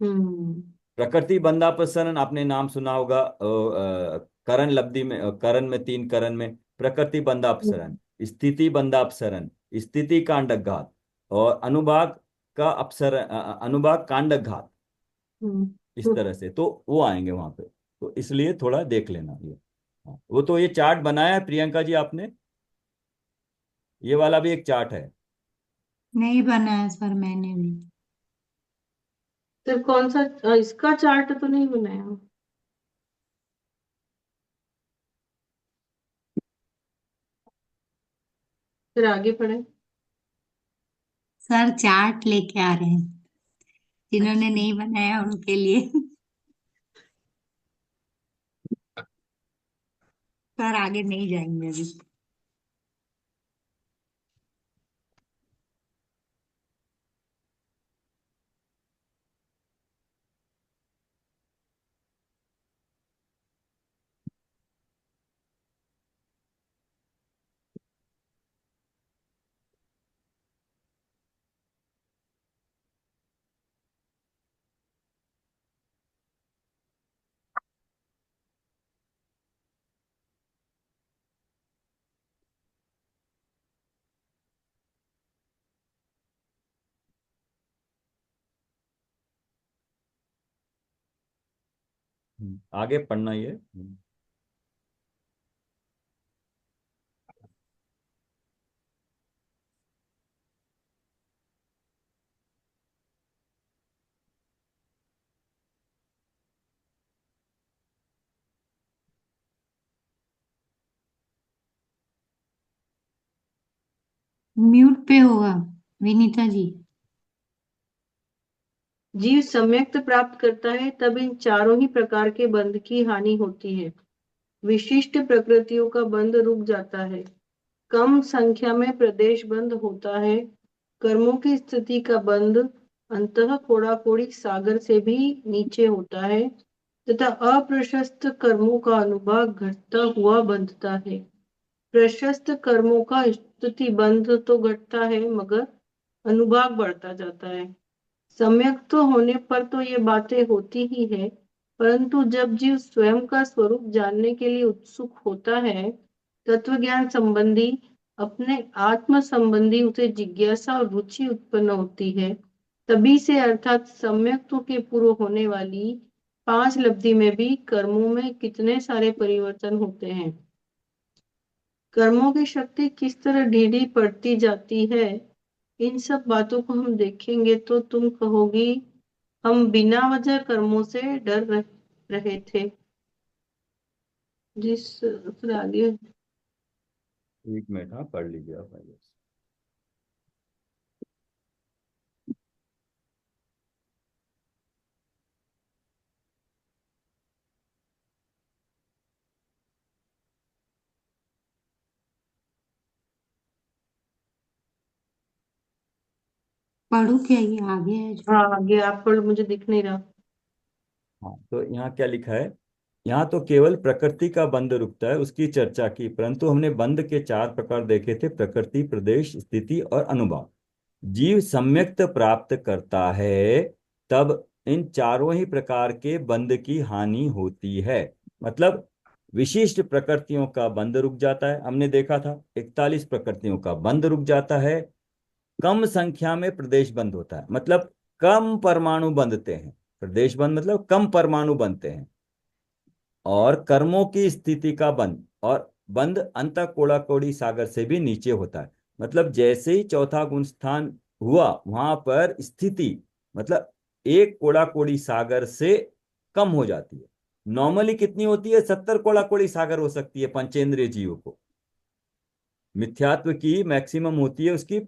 हम्म प्रकृति बंदापसरण आपने नाम सुना होगा, करण लब्धि में, करण में 3 करण में प्रकृति बंदापसरण, स्थिति बंदापसरण, स्थिति कांडक घात, और अनुभाग का अपसरण, अनुभाग कांडक घात। हम्म इस तरह से तो वो आएंगे वहां पे। तो इसलिए थोड़ा देख लेना ये। हाँ, वो तो ये चार्ट बनाया है प्रियंका जी आपने, ये वाला भी एक चार्ट है। नहीं बनाया सर मैंने भी। फिर कौन सा, इसका चार्ट तो नहीं बनाया? फिर आगे पढ़े। सर चार्ट लेके आ रहे हैं, जिन्होंने अच्छा, नहीं बनाया उनके लिए। सर आगे नहीं जाएंगे अभी। आगे पढ़ना ये। म्यूट पे होगा विनीता जी। जीव सम्यक्त प्राप्त करता है तब इन चारों ही प्रकार के बंध की हानि होती है। विशिष्ट प्रकृतियों का बंध रुक जाता है, कम संख्या में प्रदेश बंध होता है, कर्मों की स्थिति का बंध अंतः कोड़ाकोड़ी सागर से भी नीचे होता है, तथा अप्रशस्त कर्मों का अनुभाग घटता हुआ बंधता है। प्रशस्त कर्मों का स्थिति बंध तो घटता है, मगर अनुभाग बढ़ता जाता है। सम्यक तो होने पर तो ये बातें होती ही है, परंतु जब जीव स्वयं का स्वरूप जानने के लिए उत्सुक होता है, तत्व ज्ञान संबंधी अपने आत्म संबंधी उसे जिज्ञासा और रुचि उत्पन्न होती है, तभी से अर्थात सम्यक्त्व के पूर्व होने वाली 5 लब्धि में भी कर्मों में कितने सारे परिवर्तन होते हैं। कर्मों की शक्ति किस तरह ढीली पड़ती जाती है, इन सब बातों को हम देखेंगे तो तुम कहोगी हम बिना वजह कर्मों से डर रहे थे। जिस फिर आगे 1 मिनट, हाँ पढ़ लीजिए आप पहले। पढ़ू क्या, ये आगे है जो? हाँ आगे आप पढ़, मुझे दिख नहीं रहा। हाँ तो यहाँ क्या लिखा है, यहाँ तो केवल प्रकृति का बंध रुकता है उसकी चर्चा की, परंतु हमने बंध के 4 प्रकार देखे थे, प्रकृति, प्रदेश, स्थिति और अनुभाव। जीव सम्यक्त प्राप्त करता है तब इन चारों ही प्रकार के बंध की हानि होती है। मतलब विशिष्ट प्रकृतियों का बंध रुक जाता है, हमने देखा था 41 प्रकृतियों का बंध रुक जाता है। कम संख्या में प्रदेश बंध होता है, मतलब कम परमाणु बंधते हैं। प्रदेश बंध मतलब कम परमाणु बनते हैं। और कर्मों की स्थिति का बंध, और बंध अंत कोड़ाकोड़ी सागर से भी नीचे होता है। मतलब जैसे ही चौथा गुण स्थान हुआ वहां पर स्थिति मतलब एक कोड़ाकोड़ी सागर से कम हो जाती है। नॉर्मली कितनी होती है, 70 कोड़ाकोड़ी सागर हो सकती है पंचेंद्रिय जीवों को। मिथ्यात्व की मैक्सिमम होती है उसकी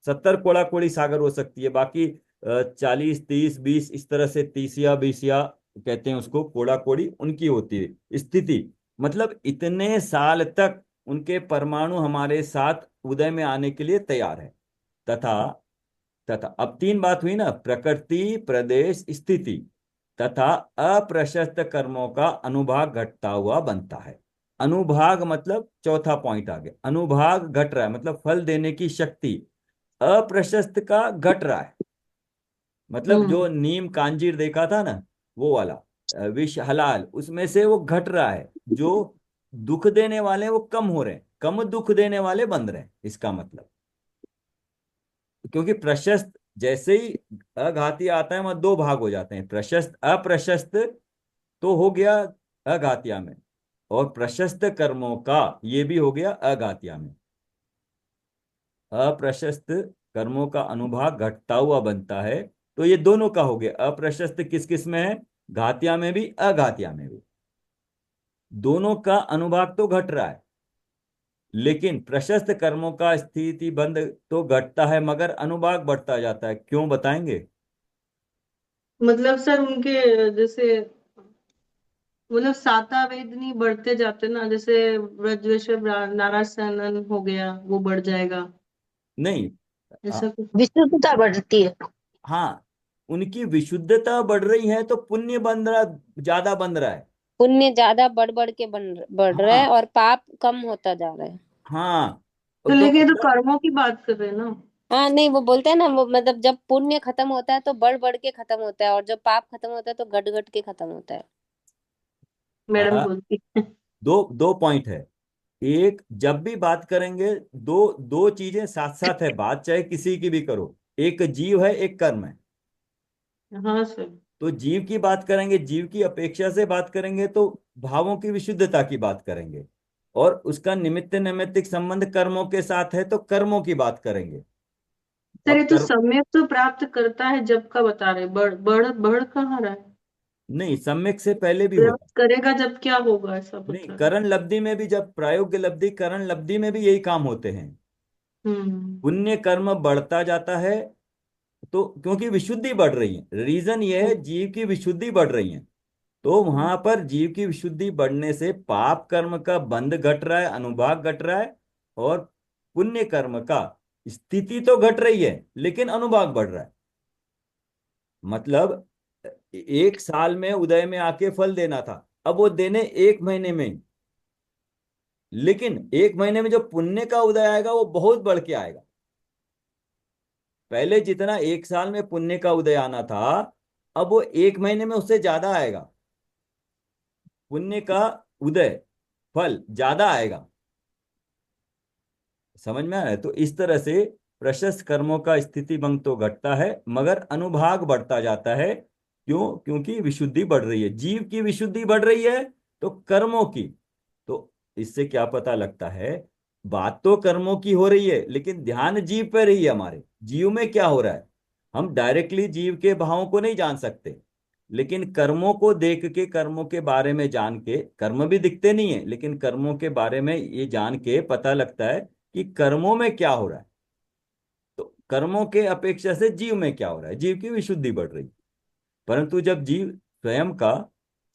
70 कोड़ा कोड़ी सागर हो सकती है। बाकी 40, 30, 20 इस तरह से 30 या 20 या कहते हैं उसको कोड़ा कोड़ी उनकी होती है स्थिति। मतलब इतने साल तक उनके परमाणु हमारे साथ उदय में आने के लिए तैयार है। तथा तथा अब 3 बात हुई ना, प्रकृति, प्रदेश, स्थिति तथा अप्रशस्त कर्मों का अनुभाग घटता हुआ बनता है। अनुभाग मतलब चौथा पॉइंट आ गया, अनुभाग घट रहा है मतलब फल देने की शक्ति अप्रशस्त का घट रहा है। मतलब जो नीम कांजीर देखा था ना वो वाला विष हलाल, उसमें से वो घट रहा है। जो दुख देने वाले हैं वो कम हो रहे हैं, कम दुख देने वाले बन रहे हैं, इसका मतलब। क्योंकि प्रशस्त जैसे ही अघाती आता है वहां 2 भाग हो जाते हैं, प्रशस्त अप्रशस्त तो हो गया अघातिया में, और प्रशस्त कर्मों का ये भी हो गया अघातिया में। अप्रशस्त कर्मों का अनुभाग घटता हुआ बनता है। तो ये दोनों का हो गया, अप्रशस्त किस किस में है, घातिया में भी अघातिया में भी। दोनों का अनुभाग तो घट रहा है, लेकिन प्रशस्त कर्मों का स्थिति बंद तो घटता है मगर अनुभाग बढ़ता जाता है। क्यों बताएंगे? मतलब सर उनके जैसे मतलब साता वेद नहीं बढ़ते जाते ना, जैसे ब्रजवेश्वर नारायण हो गया वो बढ़ जाएगा, नहीं। ऐसा कुछ। विशुद्धता बढ़ती है। हाँ, उनकी विशुद्धता बढ़ रही है तो पुण्य बन रहा, ज्यादा बन रहा है। पुण्य ज्यादा बढ़ बढ़ के बढ़ रहा है हाँ और पाप कम होता जा रहा है। हाँ। तो तो लेकिन ये तो मतलब कर्मों की बात कर रहे हैं ना। हाँ नहीं, वो बोलते हैं ना, वो मतलब जब पुण्य खत्म होता है तो बढ़ बढ़ के खत्म होता है, और जब पाप खत्म होता है तो घट घट के खत्म होता है। मैडम बोलती है। दो दो पॉइंट है। एक, जब भी बात करेंगे दो दो चीजें साथ साथ है, बात चाहे किसी की भी करो। एक जीव है, एक कर्म है। हाँ सर। तो जीव की बात करेंगे, जीव की अपेक्षा से बात करेंगे तो भावों की विशुद्धता की बात करेंगे। और उसका निमित्त नैमित्तिक संबंध कर्मों के साथ है तो कर्मों की बात करेंगे। सर ये अब तो कर्म सम्यक तो प्राप्त करता है जब का बता रहे, बढ़ बढ़ बढ़ कहाँ रहा है। नहीं, सम्यक से पहले भी होता। प्रयास करेगा जब क्या होगा ऐसा नहीं, बता रहे। करण लब्धि में भी, जब प्रायोग्य लब्धि करण लब्धि में भी यही काम होते हैं। हम्म। पुण्य कर्म बढ़ता जाता है तो क्योंकि विशुद्धि बढ़ रही है, रीजन ये है जीव की विशुद्धि बढ़ रही है। तो वहां पर जीव की विशुद्धि बढ़ने से पाप कर्म का बंध घट रहा है, अनुभाग घट रहा है। और पुण्य कर्म का स्थिति तो घट रही है लेकिन अनुभाग बढ़ रहा है। मतलब 1 साल में उदय में आके फल देना था, अब वो देने 1 महीने में। लेकिन 1 महीने में जो पुण्य का उदय आएगा वो बहुत बढ़ के आएगा। पहले जितना 1 साल में पुण्य का उदय आना था, अब वो 1 महीने में उससे ज्यादा आएगा। पुण्य का उदय फल ज्यादा आएगा। समझ में आ रहा है? तो इस तरह से प्रशस्त कर्मों का स्थिति भंग तो घटता है, मगर अनुभाग बढ़ता जाता है। क्यों? क्योंकि विशुद्धि बढ़ रही है, जीव की विशुद्धि बढ़ रही है, तो कर्मों की। तो इससे क्या पता लगता है? बात तो कर्मों की हो रही है, लेकिन ध्यान जीव पर रही है। हमारे जीव में क्या हो रहा है, हम डायरेक्टली जीव के भावों को नहीं जान सकते, लेकिन कर्मों को देख के, कर्मों के बारे में जान के, कर्म भी दिखते नहीं है, लेकिन कर्मों के बारे में ये जान के पता लगता है कि कर्मों में क्या हो रहा है। तो कर्मों के अपेक्षा से जीव में क्या हो रहा है, जीव की विशुद्धि बढ़ रही है। परंतु जब जीव स्वयं का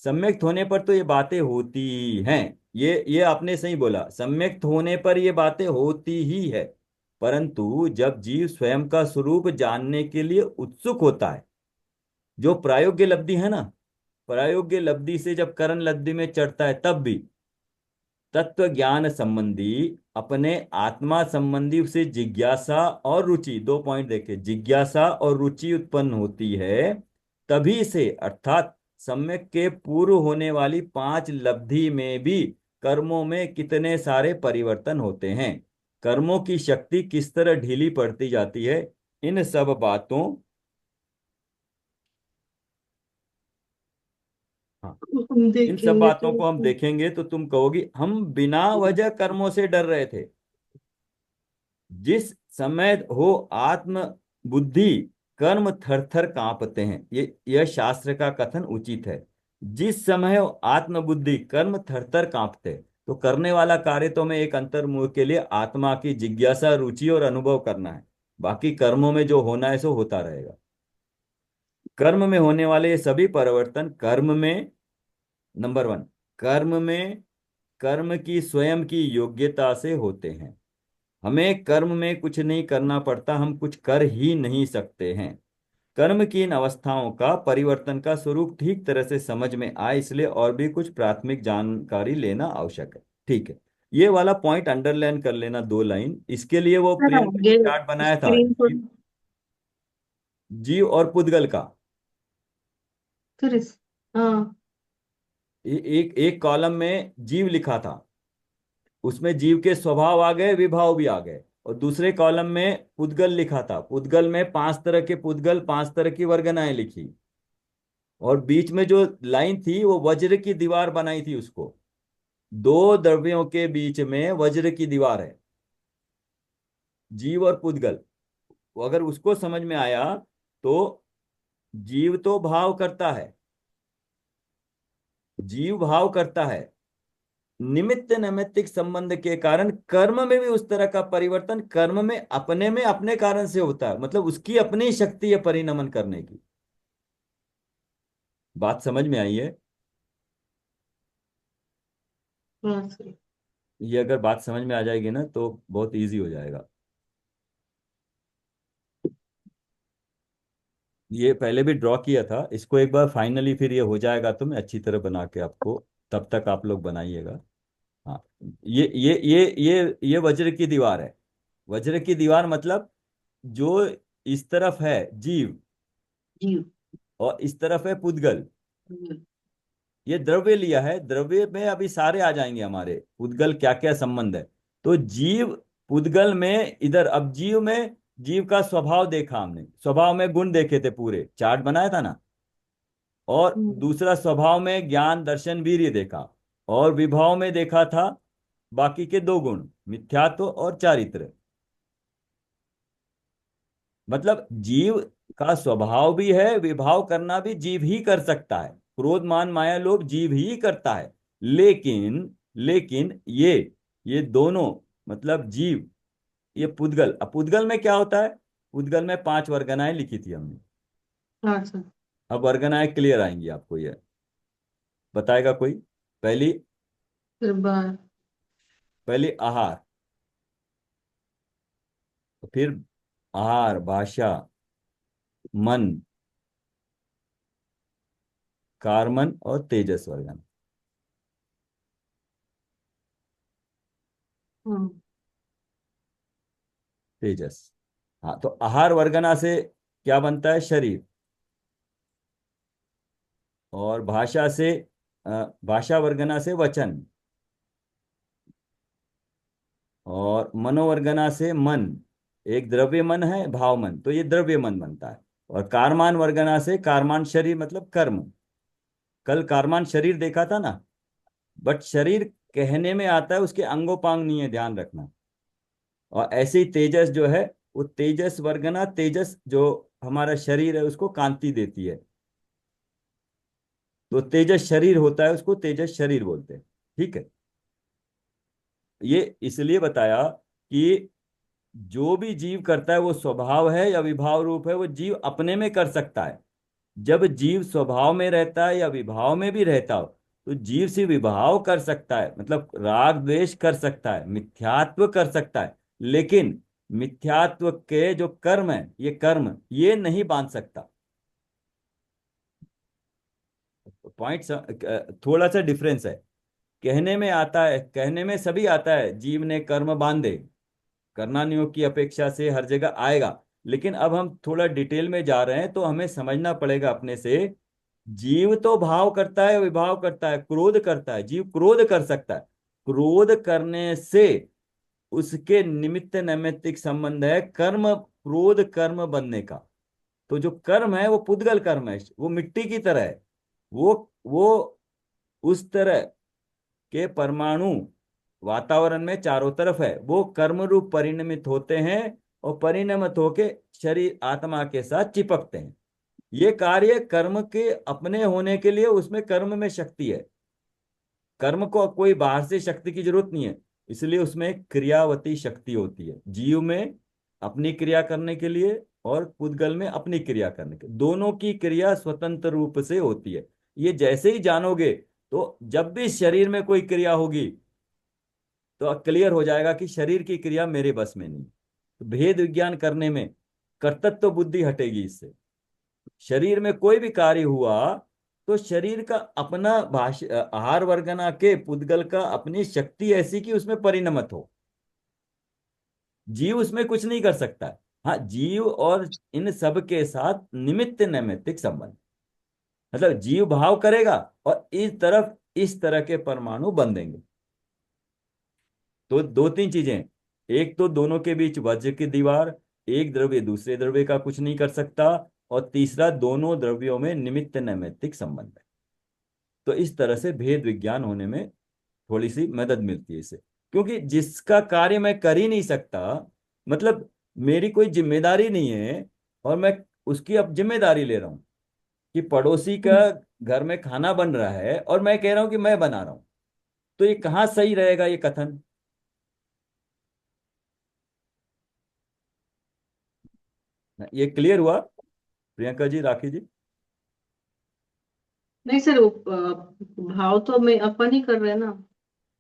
सम्यक्त होने पर तो ये बातें होती हैं। ये आपने सही बोला, सम्यक्त होने पर ये बातें होती ही है। परंतु जब जीव स्वयं का स्वरूप जानने के लिए उत्सुक होता है, जो प्रायोग्य लब्धि है ना, प्रायोग्य लब्धि से जब करण लब्धि में चढ़ता है, तब भी तत्व ज्ञान संबंधी, अपने आत्मा संबंधी उसे जिज्ञासा और रुचि, दो पॉइंट देखे, जिज्ञासा और रुचि उत्पन्न होती है। तभी से, अर्थात सम्यक के पूर्व होने वाली पांच लब्धि में भी कर्मों में कितने सारे परिवर्तन होते हैं, कर्मों की शक्ति किस तरह ढीली पड़ती जाती है, इन सब बातों, हाँ, हम इन सब देखेंगे बातों तो को हम देखेंगे तो तुम कहोगी हम बिना वजह कर्मों से डर रहे थे। जिस समय हो आत्म बुद्धि, कर्म थर थर कांपते हैं। ये यह शास्त्र का कथन उचित है। जिस समय हो आत्म बुद्धि, कर्म थर थर कांपते, तो करने वाला कार्य तो में एक अंतर्मुख के लिए आत्मा की जिज्ञासा, रुचि और अनुभव करना है। बाकी कर्मों में जो होना है सो होता रहेगा। कर्म में होने वाले ये सभी परिवर्तन, कर्म में, नंबर वन, कर्म में कर्म की स्वयं की योग्यता से होते हैं। हमें कर्म में कुछ नहीं करना पड़ता, हम कुछ कर ही नहीं सकते हैं। कर्म की इन अवस्थाओं का परिवर्तन का स्वरूप ठीक तरह से समझ में आए, इसलिए और भी कुछ प्राथमिक जानकारी लेना आवश्यक है। ठीक है, ये वाला पॉइंट अंडरलाइन कर लेना, दो लाइन। इसके लिए वो सर प्रियंका ने आगे चार्ट बनाया था, स्क्रीन पर। जीव और पुद्गल का। सर हाँ। एक एक कॉलम में जीव लिखा था, उसमें जीव के स्वभाव आ गए, विभाव भी आ गए। और दूसरे कॉलम में पुद्गल लिखा था, पुद्गल में पांच तरह के पुद्गल, पांच तरह की वर्गनाएं लिखी। और बीच में जो लाइन थी वो वज्र की दीवार बनाई थी उसको। दो द्रव्यों के बीच में वज्र की दीवार है, जीव और पुद्गल। वो अगर उसको समझ में आया तो जीव तो भाव करता है, जीव भाव करता है, निमित्त नैमित्तिक संबंध के कारण कर्म में भी उस तरह का परिवर्तन, कर्म में अपने कारण से होता है, मतलब उसकी अपनी शक्ति है परिणमन करने की। बात समझ में आई है? हाँ सर। ये अगर बात समझ में आ जाएगी ना तो बहुत इजी हो जाएगा। ये पहले भी ड्रॉ किया था, इसको एक बार फाइनली फिर ये हो जाएगा तो मैं अच्छी तरह बना के आपको, तब तक आप लोग बनाइएगा। हाँ, ये वज्र की दीवार है। वज्र की दीवार मतलब जो इस तरफ है जीव, जीव। और इस तरफ है पुद्गल। हम्म। ये द्रव्य लिया है, द्रव्य में अभी सारे आ जाएंगे हमारे, पुद्गल क्या क्या संबंध है। तो जीव पुद्गल में, इधर अब जीव में, जीव का स्वभाव देखा हमने, स्वभाव में गुण देखे थे, पूरे चार्ट बनाया था ना। और दूसरा स्वभाव में ज्ञान, दर्शन, वीर्य देखा। और विभाव में देखा था बाकी के दो गुण, मिथ्यात्व और चारित्र। मतलब जीव का स्वभाव भी है, विभाव करना भी जीव ही कर सकता है, क्रोध मान माया लोभ जीव ही करता है। लेकिन ये दोनों, मतलब जीव, ये पुद्गल, अब पुद्गल में क्या होता है, पुद्गल में पांच वर्गनाएं लिखी थी हमने। हाँ सर। अब वर्गनाएं क्लियर आएंगी आपको, ये बताएगा कोई? पहली, फिर बार। पहली आहार, फिर आहार, भाषा, मन, कार्मन और तेजस वर्गन। हाँ। तेजस, हाँ। तो आहार वर्गना से क्या बनता है, शरीर। और भाषा से, भाषा वर्गना से वचन। और मनोवर्गना से मन, एक द्रव्य मन है, भाव मन, तो ये द्रव्य मन बनता है। और कारमान वर्गना से कारमान शरीर मतलब कर्म। कल कारमान शरीर देखा था ना, बट शरीर कहने में आता है, उसके अंगोपांग नहीं है, ध्यान रखना। और ऐसे ही तेजस जो है, वो तेजस वर्गना, तेजस जो हमारा शरीर है उसको कांति देती है, तो तेजस शरीर होता है, उसको तेजस शरीर बोलते हैं। ठीक है, ये इसलिए बताया कि जो भी जीव करता है वो स्वभाव है या विभाव रूप है, वो जीव अपने में कर सकता है। जब जीव स्वभाव में रहता है या विभाव में भी रहता हो, तो जीव से विभाव कर सकता है, मतलब राग द्वेष कर सकता है, मिथ्यात्व कर सकता है, लेकिन मिथ्यात्व के जो कर्म है, ये कर्म ये नहीं बांध सकता। पॉइंट थोड़ा सा डिफरेंस है। कहने में आता है, कहने में सभी आता है, जीव ने कर्म बांधे, करनानियों की अपेक्षा से हर जगह आएगा। लेकिन अब हम थोड़ा डिटेल में जा रहे हैं, तो हमें समझना पड़ेगा अपने से। जीव तो भाव करता है, विभाव करता है, क्रोध करता है, जीव क्रोध कर सकता है। क्रोध करने से उसके निमित्त नैमित्तिक संबंध है कर्म, क्रोध कर्म बनने का। तो जो कर्म है वो पुद्गल कर्म है, वो मिट्टी की तरह है। वो उस तरह के परमाणु वातावरण में चारों तरफ है, वो कर्म रूप परिणमित होते हैं, और परिणमित होके शरीर आत्मा के साथ चिपकते हैं। ये कार्य कर्म के अपने होने के लिए उसमें कर्म में शक्ति है। कर्म को कोई बाहर से शक्ति की जरूरत नहीं है, इसलिए उसमें एक क्रियावती शक्ति होती है, जीव में अपनी क्रिया करने के लिए और पुद्गल में अपनी क्रिया करने के, दोनों की क्रिया स्वतंत्र रूप से होती है। ये जैसे ही जानोगे, तो जब भी शरीर में कोई क्रिया होगी तो क्लियर हो जाएगा कि शरीर की क्रिया मेरे बस में नहीं। तो भेद विज्ञान करने में कर्तृत्व बुद्धि हटेगी इससे। शरीर में कोई भी कार्य हुआ, तो शरीर का अपना आहार वर्गना के पुद्गल का अपनी शक्ति ऐसी कि उसमें परिणमत हो। जीव उसमें कुछ नहीं कर सकता है। हाँ, जीव और इन सब के साथ निमित्त नैमित्तिक संबंध, मतलब जीव भाव करेगा और इस तरह के परमाणु बन देंगे। तो दो तीन चीजें, एक तो दोनों के बीच वज्र की दीवार, एक द्रव्य दूसरे द्रव्य का कुछ नहीं कर सकता, और तीसरा दोनों द्रव्यों में निमित्त नैमित्तिक संबंध है। तो इस तरह से भेद विज्ञान होने में थोड़ी सी मदद मिलती है इससे। क्योंकि जिसका कार्य मैं कर ही नहीं सकता, मतलब मेरी कोई जिम्मेदारी नहीं है, और मैं उसकी अब जिम्मेदारी ले रहा हूं कि पड़ोसी का घर में खाना बन रहा है और मैं कह रहा हूं कि मैं बना रहा हूं, तो ये कहाँ सही रहेगा ये कथन? ये क्लियर हुआ प्रियंका जी, राखी जी? नहीं सर, वो भाव तो मैं अपन ही कर रहे हैं ना।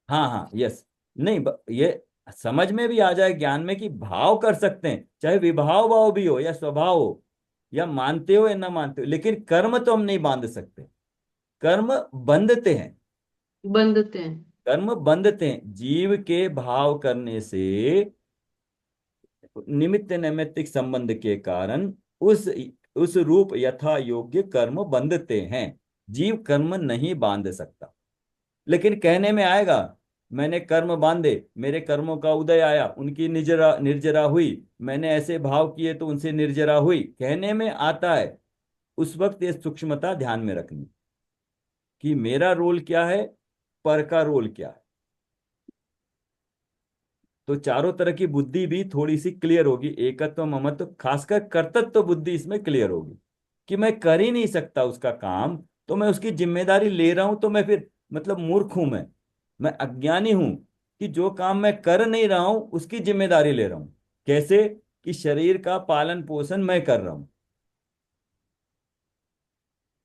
हाँ हाँ, यस। नहीं, ये समझ में भी आ जाए ज्ञान में कि भाव कर सकते हैं, चाहे विभाव भाव भी हो या स्वभाव हो, या मानते हो या ना मानते हो, लेकिन कर्म तो हम नहीं बांध सकते। कर्म बंधते हैं, बंधते हैं। कर्म बंधते हैं जीव के भाव करने से, निमित्त नैमित्तिक संबंध के कारण उस उस रूप यथा योग्य कर्म बंधते हैं। जीव कर्म नहीं बांध सकता, लेकिन कहने में आएगा मैंने कर्म बांधे, मेरे कर्मों का उदय आया, उनकी निर्जरा निर्जरा हुई, मैंने ऐसे भाव किए तो उनसे निर्जरा हुई, कहने में आता है। उस वक्त ये सूक्ष्मता ध्यान में रखनी कि मेरा रोल क्या है, पर का रोल क्या है। तो चारों तरह की बुद्धि भी थोड़ी सी क्लियर होगी, एकत्व ममत्व, खासकर कर्तृत्व बुद्धि इसमें क्लियर होगी कि मैं कर ही नहीं सकता उसका काम, तो मैं उसकी जिम्मेदारी ले रहा हूं, तो मैं फिर मतलब मूर्ख हूं, मैं अज्ञानी हूं कि जो काम मैं कर नहीं रहा हूं उसकी जिम्मेदारी ले रहा हूं। कैसे? कि शरीर का पालन पोषण मैं कर रहा हूं।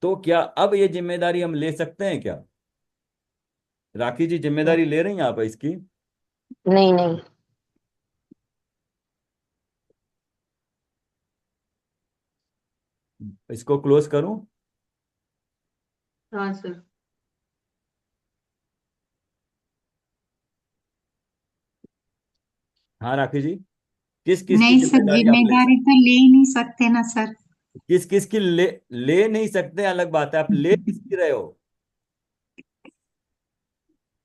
तो क्या अब ये जिम्मेदारी हम ले सकते हैं क्या? राखी जी, जिम्मेदारी ले रही हैं आप इसकी? नहीं नहीं। इसको क्लोज करूं? हाँ सर। हाँ राखी जी, किस किस की नहीं सर, जिम्मेदारी आप ले जिम्मेदारी सकते? तो ले ही नहीं सकते ना सर। किस किस की ले नहीं सकते, अलग बात है, आप ले किसकी रहे हो?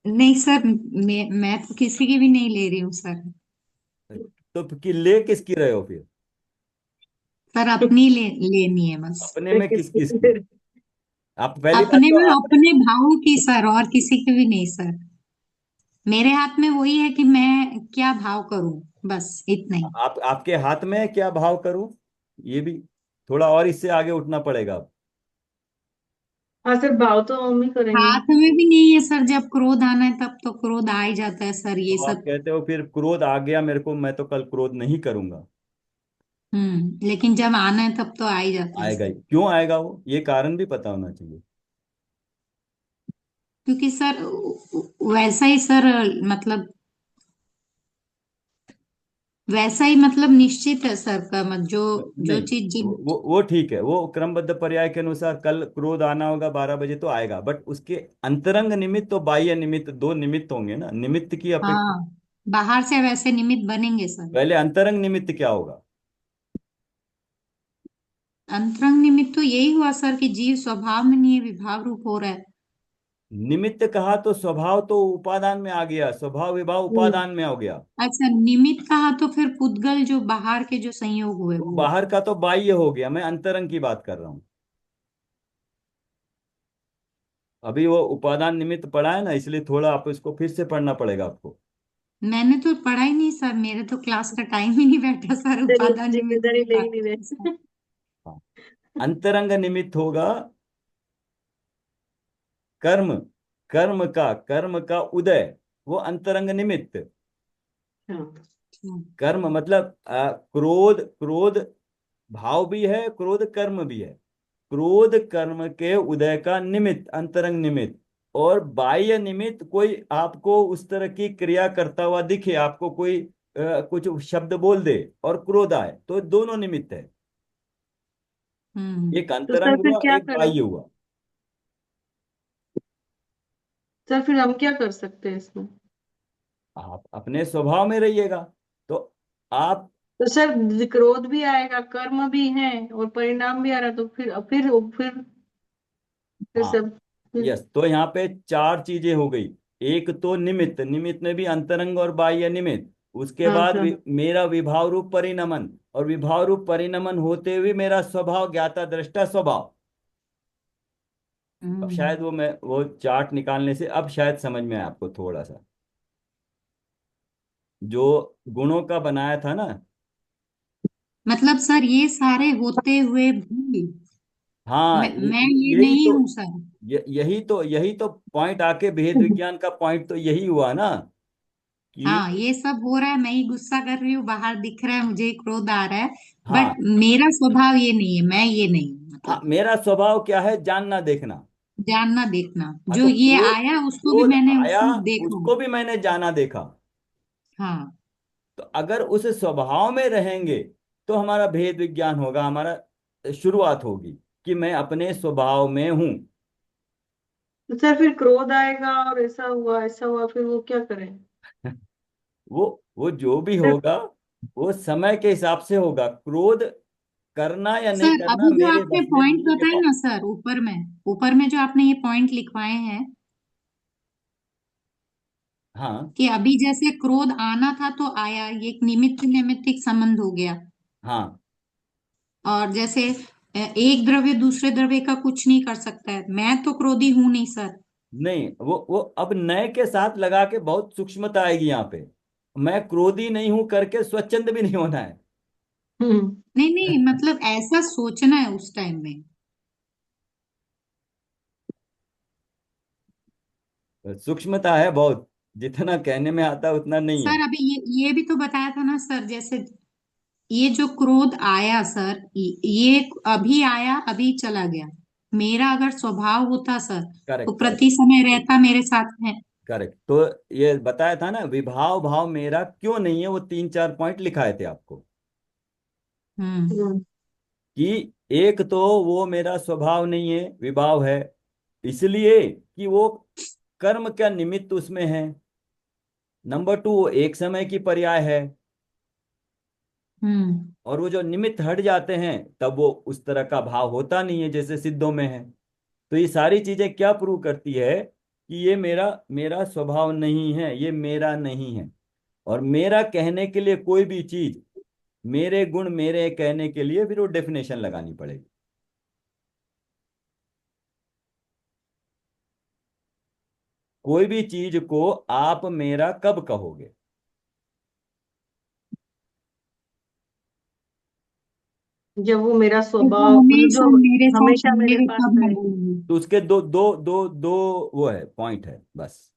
नहीं सर, मैं तो किसी की भी नहीं ले रही हूँ सर। तो कि ले किसकी रहे हो फिर? सर अपनी लेनी है बस। अपने में किस किस की? आप पहली बात अपने तो में आपने, अपने भाव की सर, और किसी की भी नहीं सर। मेरे हाथ में वही है कि मैं क्या भाव करूं, बस इतना ही। आप आपके हाथ में है क्या भाव करूं? ये भी थोड़ा और इससे आगे उठना पड़ेगा अब। हाँ सर, भाव तो हम ही करेंगे। हाथ में भी नहीं है सर, जब क्रोध आना है तब तो क्रोध आ ही जाता है सर, ये तो आप सब। कहते हो फिर क्रोध आ गया मेरे को, मैं तो कल क्रोध नहीं करूंगा। लेकिन जब आना है तब तो आ ही जाता है आएगा सर। ही, क्यों आएगा वो, ये कारण भी पता होना चाहिए। क्योंकि सर वैसा ही सर, मतलब वैसा ही मतलब निश्चित है सर का मत, जो जो नहीं, चीज जब। वो ठीक है, वो क्रमबद्ध पर्याय के अनुसार कल क्रोध आना होगा 12 बजे तो आएगा, बट उसके अंतरंग निमित्त तो बाह्य निमित्त, दो निमित्त होंगे ना, निमित्त की अपेक्षा। हाँ, बाहर से वैसे निमित्त बनेंगे सर। पहले अंतरंग निमित्त क्या होगा? अंतरंग निमित्त तो यही हुआ सर कि जीव स्वभाव में नहीं है, विभाव रूप हो रहा है। निमित्त कहा तो स्वभाव तो उपादान में आ गया, स्वभाव विभाव हम्म। उपादान में हो गया। अच्छा, निमित्त कहा तो फिर पुद्गल जो बाहर के जो संयोग हुए वो वो। बाहर का तो बाह्य हो गया, मैं अंतरंग की बात कर रहा हूँ। अभी वो उपादान निमित्त पढ़ा है ना, इसलिए थोड़ा आप इसको फिर से पढ़ना पड़ेगा आपको। मैंने तो पढ़ा ही नहीं सर, मेरे तो क्लास का टाइम ही नहीं बैठा सर चलिए, उपादान निमित्त जिम्मेदारी की ले ही बात नहीं की सर। रहे। हाँ, अंतरंग निमित्त होगा कर्म, कर्म का उदय, वो अंतरंग निमित्त। हाँ। कर्म मतलब क्रोध, क्रोध भाव भी है, क्रोध कर्म भी है। क्रोध कर्म के उदय का निमित्त, अंतरंग निमित्त। और बाह्य निमित्त कोई आपको उस तरह की क्रिया करता हुआ दिखे, आपको कोई कुछ शब्द बोल दे और क्रोध आए, तो दोनों निमित्त है। हम्म एक तो सर अंतरंग फिर हुआ, क्या एक करें? बाह्य हुआ। सर फिर हम क्या कर सकते हैं इसमें? आप अपने स्वभाव में रहिएगा तो आप। तो सर, क्रोध भी आएगा, कर्म भी है, और परिणाम भी आ रहा, तो फिर हाँ, सब फिर। यस, तो यहाँ पे चार चीजें हो गई। एक तो निमित्त, निमित्त में भी अंतरंग और बाह्य निमित्त। उसके हाँ बाद हाँ। मेरा विभाव रूप परिणमन, और विभाव रूप परिणमन होते हुए मेरा स्वभाव, ज्ञाता दृष्टा स्वभाव। अब हम्म शायद वो चार्ट निकालने से अब शायद समझ में आए आपको थोड़ा सा, जो गुणों का बनाया था ना। मतलब सर ये सारे होते हुए भी हाँ, मैं ये यही नहीं तो, हूँ सर। यही तो पॉइंट आके भेद विज्ञान का पॉइंट तो यही हुआ ना कि। हाँ, ये सब हो रहा है, मैं ही गुस्सा कर रही हूँ, बाहर दिख रहा है मुझे क्रोध आ रहा है। बट हाँ, मेरा स्वभाव ये नहीं है, मैं ये नहीं हूँ हाँ, मतलब। मेरा स्वभाव क्या है, जानना देखना। जानना देखना, हाँ, जो तो ये क्रोध, आया उसको भी क्रोध मैंने आया, उसको देखा। उसको भी मैंने जाना देखा। हाँ। तो अगर उस स्वभाव में रहेंगे तो हमारा भेद विज्ञान होगा, हमारा शुरुआत होगी कि मैं अपने स्वभाव में हूं। तो सर फिर क्रोध आएगा और ऐसा हुआ, फिर वो क्या करें? वो जो भी सर। होगा वो समय के हिसाब से होगा। क्रोध करना या नहीं सर करना अभी जो मेरे आपने बस में पॉइंट नहीं है बताए बात। ना सर, ऊपर में जो आपने ये पॉइंट लिखवाए हैं हाँ, कि अभी जैसे क्रोध आना था तो आया, ये एक निमित्त नैमित्तिक संबंध हो गया। हाँ, और जैसे एक द्रव्य दूसरे द्रव्य का कुछ नहीं कर सकता है, मैं तो क्रोधी हूं नहीं सर। नहीं, वो अब नए के साथ लगा के बहुत सूक्ष्मता आएगी यहाँ पे। मैं क्रोधी नहीं हूं करके स्वच्छंद भी नहीं होना है। हम्म। नहीं नहीं, मतलब ऐसा सोचना है उस टाइम में। सूक्ष्मता है बहुत, जितना कहने में आता है उतना नहीं है। सर अभी ये भी तो बताया था ना सर, जैसे ये जो क्रोध आया सर, ये अभी आया अभी चला गया। मेरा अगर स्वभाव होता सर तो करेक्ट, करेक्ट, प्रति समय रहता मेरे साथ में। करेक्ट। तो ये बताया था ना, विभाव भाव मेरा क्यों नहीं है, वो तीन चार पॉइंट लिखाए थे आपको। हम्म हम्म। कि एक तो वो मेरा स्वभाव नहीं है, विभाव है, इसलिए कि वो कर्म का निमित्त उसमें है। नंबर टू, वो एक समय की पर्याय है। हम्म और वो जो निमित्त हट जाते हैं तब वो उस तरह का भाव होता नहीं है जैसे सिद्धों में है। तो ये सारी चीजें क्या प्रूव करती है कि ये मेरा मेरा स्वभाव नहीं है, ये मेरा नहीं है। और मेरा कहने के लिए कोई भी चीज, मेरे गुण मेरे कहने के लिए फिर वो डेफिनेशन लगानी पड़ेगी। कोई भी चीज को आप मेरा कब कहोगे? जब वो मेरा तो वो स्वभाव मतलब हमेशा जो मेरे साथ हमेशा मेरे रहेगा पास तब मैं रहे। बोलूंगी। तो उसके दो दो दो दो वो है, पॉइंट है बस।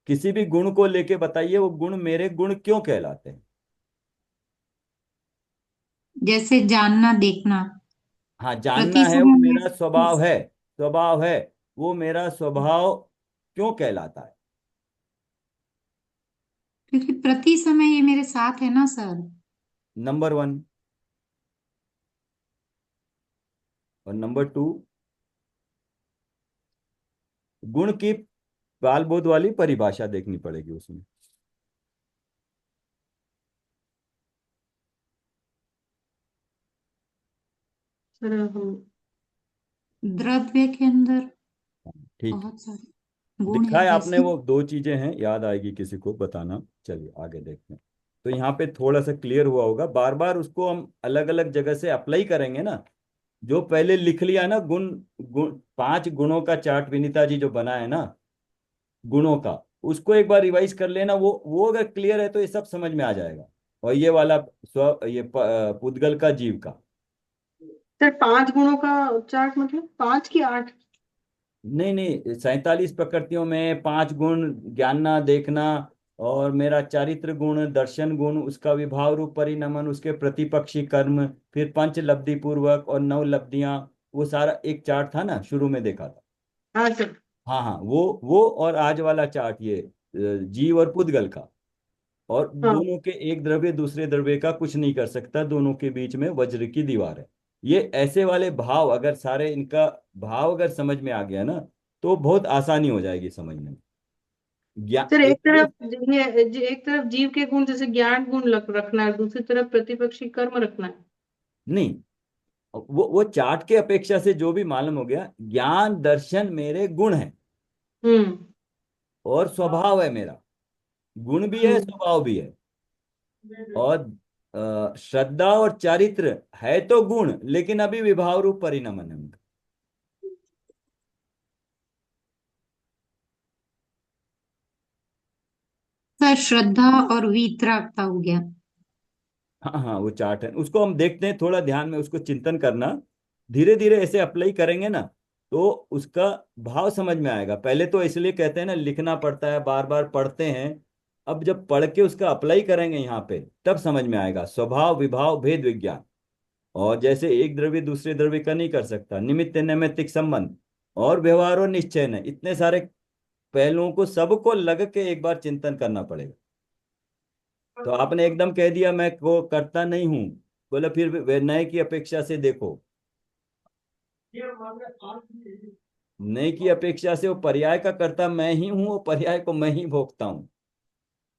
किसी भी गुण को लेके बताइए वो गुण मेरे गुण क्यों कहलाते हैं। जैसे जानना देखना। हाँ, जानना प्रति है वो समय में मेरा स्वभाव है, स्वभाव है, वो मेरा स्वभाव क्यों कहलाता है? क्योंकि प्रति समय ये मेरे साथ है ना सर। Number one. और नंबर टू, गुण की बाल बोध वाली परिभाषा देखनी पड़ेगी उसमें। सर हम द्रव्य के अंदर ठीक है। बहुत सारे गुण दिखा है है आपने, जैसे। वो दो चीजें हैं, याद आएगी किसी को बताना। चलिए आगे देखते हैं। तो यहाँ पे थोड़ा सा क्लियर हुआ होगा, बार बार उसको हम अलग अलग जगह से अप्लाई करेंगे ना। जो पहले लिख लिया ना, गुण गुण 5 गुणों का चार्ट विनीता जी जो बना है ना, गुणों का, उसको एक बार रिवाइज कर लेना। वो अगर क्लियर है तो ये सब समझ में आ जाएगा। और ये वाला पुद्गल का, जीव का। सर 5 गुणों का चार्ट मतलब 5 की 8? नहीं नहीं, 47 प्रकृतियों में 5 गुण, ज्ञानना देखना, और मेरा चारित्र गुण, दर्शन गुण, उसका विभाव रूप परिणमन, उसके प्रतिपक्षी कर्म, फिर पंच लब्धि पूर्वक और 9 लब्धियां, वो सारा एक चार्ट था ना, शुरू में देखा था। हाँ सर। हाँ हाँ, वो और आज वाला चार्ट, ये जीव और पुद्गल का। और हाँ दोनों के, एक द्रव्य दूसरे द्रव्य का कुछ नहीं कर सकता, दोनों के बीच में वज्र की दीवार है। ये ऐसे वाले भाव, अगर सारे इनका भाव अगर समझ में आ गया ना, तो बहुत आसानी हो जाएगी समझने में। ज्ञान सर, एक एक तरफ चीज। एक तरफ जीव के गुण जैसे ज्ञान गुण रखना है, दूसरी तरफ प्रतिपक्षी कर्म रखना है। नहीं, वो चार्ट के अपेक्षा से जो भी मालूम हो गया, ज्ञान दर्शन मेरे गुण है हम्म। और स्वभाव है मेरा। गुण भी है, हम्म। स्वभाव भी है। और श्रद्धा और चारित्र है तो गुण, लेकिन अभी विभाव रूप परिणमन है उनका। सर श्रद्धा और वीतरागता हो गया। हाँ हाँ, वो चार्ट है, उसको हम देखते हैं, थोड़ा ध्यान में उसको चिंतन करना। धीरे धीरे ऐसे अप्लाई करेंगे ना, तो उसका भाव समझ में आएगा। पहले तो इसलिए कहते हैं ना, लिखना पड़ता है, बार बार पढ़ते हैं। अब जब पढ़ के उसका अप्लाई करेंगे यहाँ पे, तब समझ में आएगा स्वभाव विभाव भेद विज्ञान। और जैसे एक द्रव्य दूसरे द्रव्य का नहीं कर सकता, निमित्त नैमित्तिक संबंध और व्यवहार और निश्चय ने, इतने सारे पहलुओं को सबको लग के एक बार चिंतन करना पड़ेगा। तो आपने एकदम कह दिया मैं को करता नहीं हूं, बोले फिर नए की अपेक्षा से देखो। नए की अपेक्षा से वो पर्याय का करता मैं ही हूं, वो पर्याय को मैं ही भोगता हूँ,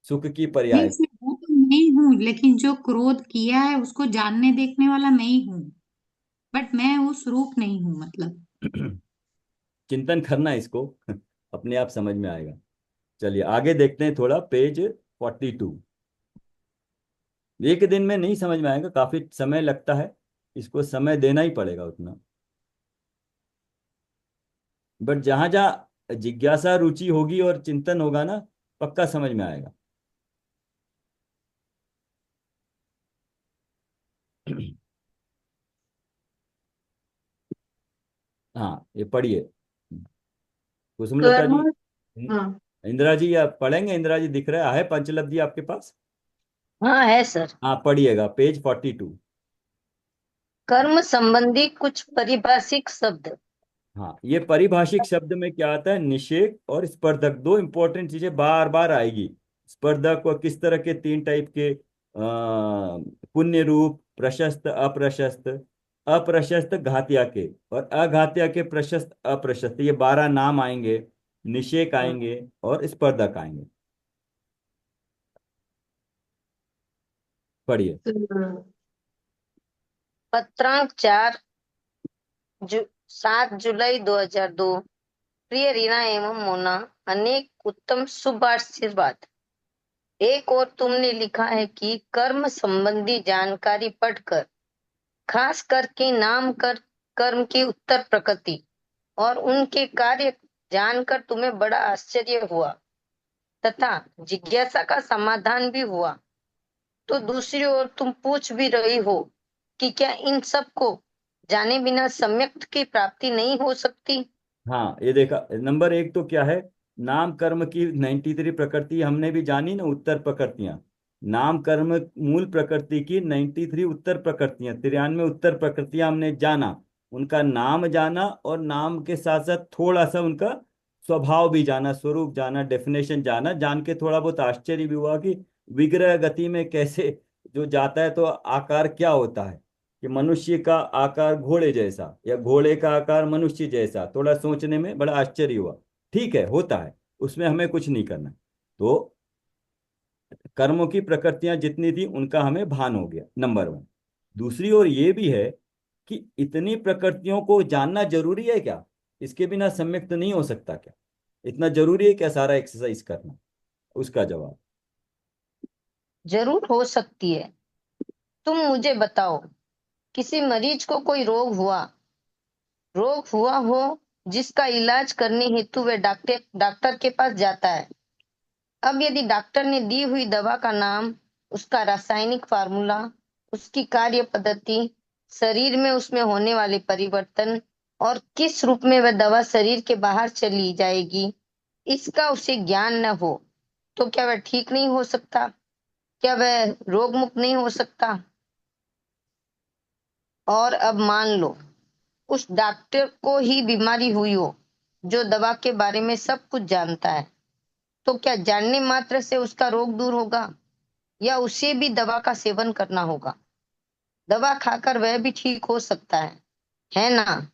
सुख की नहीं पर्याय। सर वो तो मैं ही हूँ, लेकिन जो क्रोध किया है उसको जानने देखने वाला मैं ही हूँ। बट मैं उस रूप नहीं हूँ मतलब। चिंतन करना इसको अपने आप समझ में आएगा। चलिए आगे देखते हैं, थोड़ा पेज 42। एक दिन में नहीं समझ में आएगा, काफी समय लगता है, इसको समय देना ही पड़ेगा उतना। बट जहां जहां जिज्ञासा रुचि होगी और चिंतन होगा ना, पक्का समझ में आएगा। हाँ, ये पढ़िए कुसुमलता कर्म। जी। हाँ। इंदिरा जी, आप पढ़ेंगे? इंदिरा जी दिख रहा है पंचलब्धि आपके पास? हाँ है सर। हाँ पढ़िएगा, पेज 42। कर्म संबंधी कुछ परिभाषिक शब्द। हाँ, ये पारिभाषिक शब्द में क्या आता है, निषेध और स्पर्धक, दो इंपॉर्टेंट चीजें बार बार आएगी। स्पर्धक और किस तरह के, 3 टाइप के, पुण्य रूप, प्रशस्त अप्रशस्त, अप्रशस्त घातिया के, और अघातिया के, प्रशस्त अप्रशस्त, ये 12 नाम आएंगे। निषेक आएंगे और स्पर्धक आएंगे। पढ़िए। तो, पत्रांक 4 7 जुलाई 2002। प्रिय रीना एवं मोना, अनेक उत्तम शुभ आशीर्वाद। एक और तुमने लिखा है कि कर्म संबंधी जानकारी पढ़कर, खास करके नाम कर्म की उत्तर प्रकृति और उनके कार्य जानकर तुम्हें बड़ा आश्चर्य हुआ तथा जिज्ञासा का समाधान भी हुआ। तो दूसरी ओर तुम पूछ भी रही हो कि क्या इन सब को जाने बिना सम्यक की प्राप्ति नहीं हो सकती। हाँ, ये देखा, नंबर एक तो क्या है, नाम कर्म की 93 प्रकृति हमने भी जानी ना, उत्तर प्रकृतियां। नाम कर्म मूल प्रकृति की 93 उत्तर प्रकृतियां, 93 उत्तर प्रकृतियां हमने जाना, उनका नाम जाना, और नाम के साथ साथ थोड़ा सा उनका स्वभाव भी जाना, स्वरूप जाना, डेफिनेशन जाना। जान के थोड़ा बहुत आश्चर्य भी हुआ कि विग्रह गति में कैसे जो जाता है तो आकार क्या होता है, कि मनुष्य का आकार घोड़े जैसा या घोड़े का आकार मनुष्य जैसा, थोड़ा सोचने में बड़ा आश्चर्य हुआ। ठीक है, होता है, उसमें हमें कुछ नहीं करना। तो कर्मों की प्रकृतियां जितनी थी उनका हमें भान हो गया, नंबर वन। दूसरी ओर ये भी है कि इतनी प्रकृतियों को जानना जरूरी है क्या? इसके बिना सम्यक तो नहीं हो सकता क्या? इतना जरूरी है क्या सारा एक्सरसाइज करना? उसका जवाब, जरूर हो सकती है। तुम मुझे बताओ, किसी मरीज को कोई रोग हुआ हो जिसका इलाज करने हेतु वह डॉक्टर के पास जाता है। अब यदि डॉक्टर ने दी हुई दवा का नाम, उसका रासायनिक फार्मूला, उसकी कार्य पद्धति, शरीर में उसमें होने वाले परिवर्तन और किस रूप में वह दवा शरीर के बाहर चली जाएगी, इसका उसे ज्ञान न हो, तो क्या वह ठीक नहीं हो सकता? क्या वह रोग मुक्त नहीं हो सकता? और अब मान लो उस डॉक्टर को ही बीमारी हुई हो जो दवा के बारे में सब कुछ जानता है, तो क्या जानने मात्र से उसका रोग दूर होगा या उसे भी दवा का सेवन करना होगा? दवा खाकर वह भी ठीक हो सकता है ना?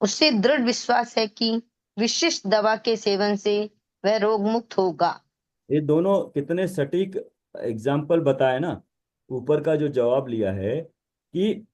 उसे दृढ़ विश्वास है कि विशिष्ट दवा के सेवन से वह रोग मुक्त होगा। ये दोनों कितने सटीक एग्जाम्पल बताए ना। ऊपर का जो जवाब लिया है कि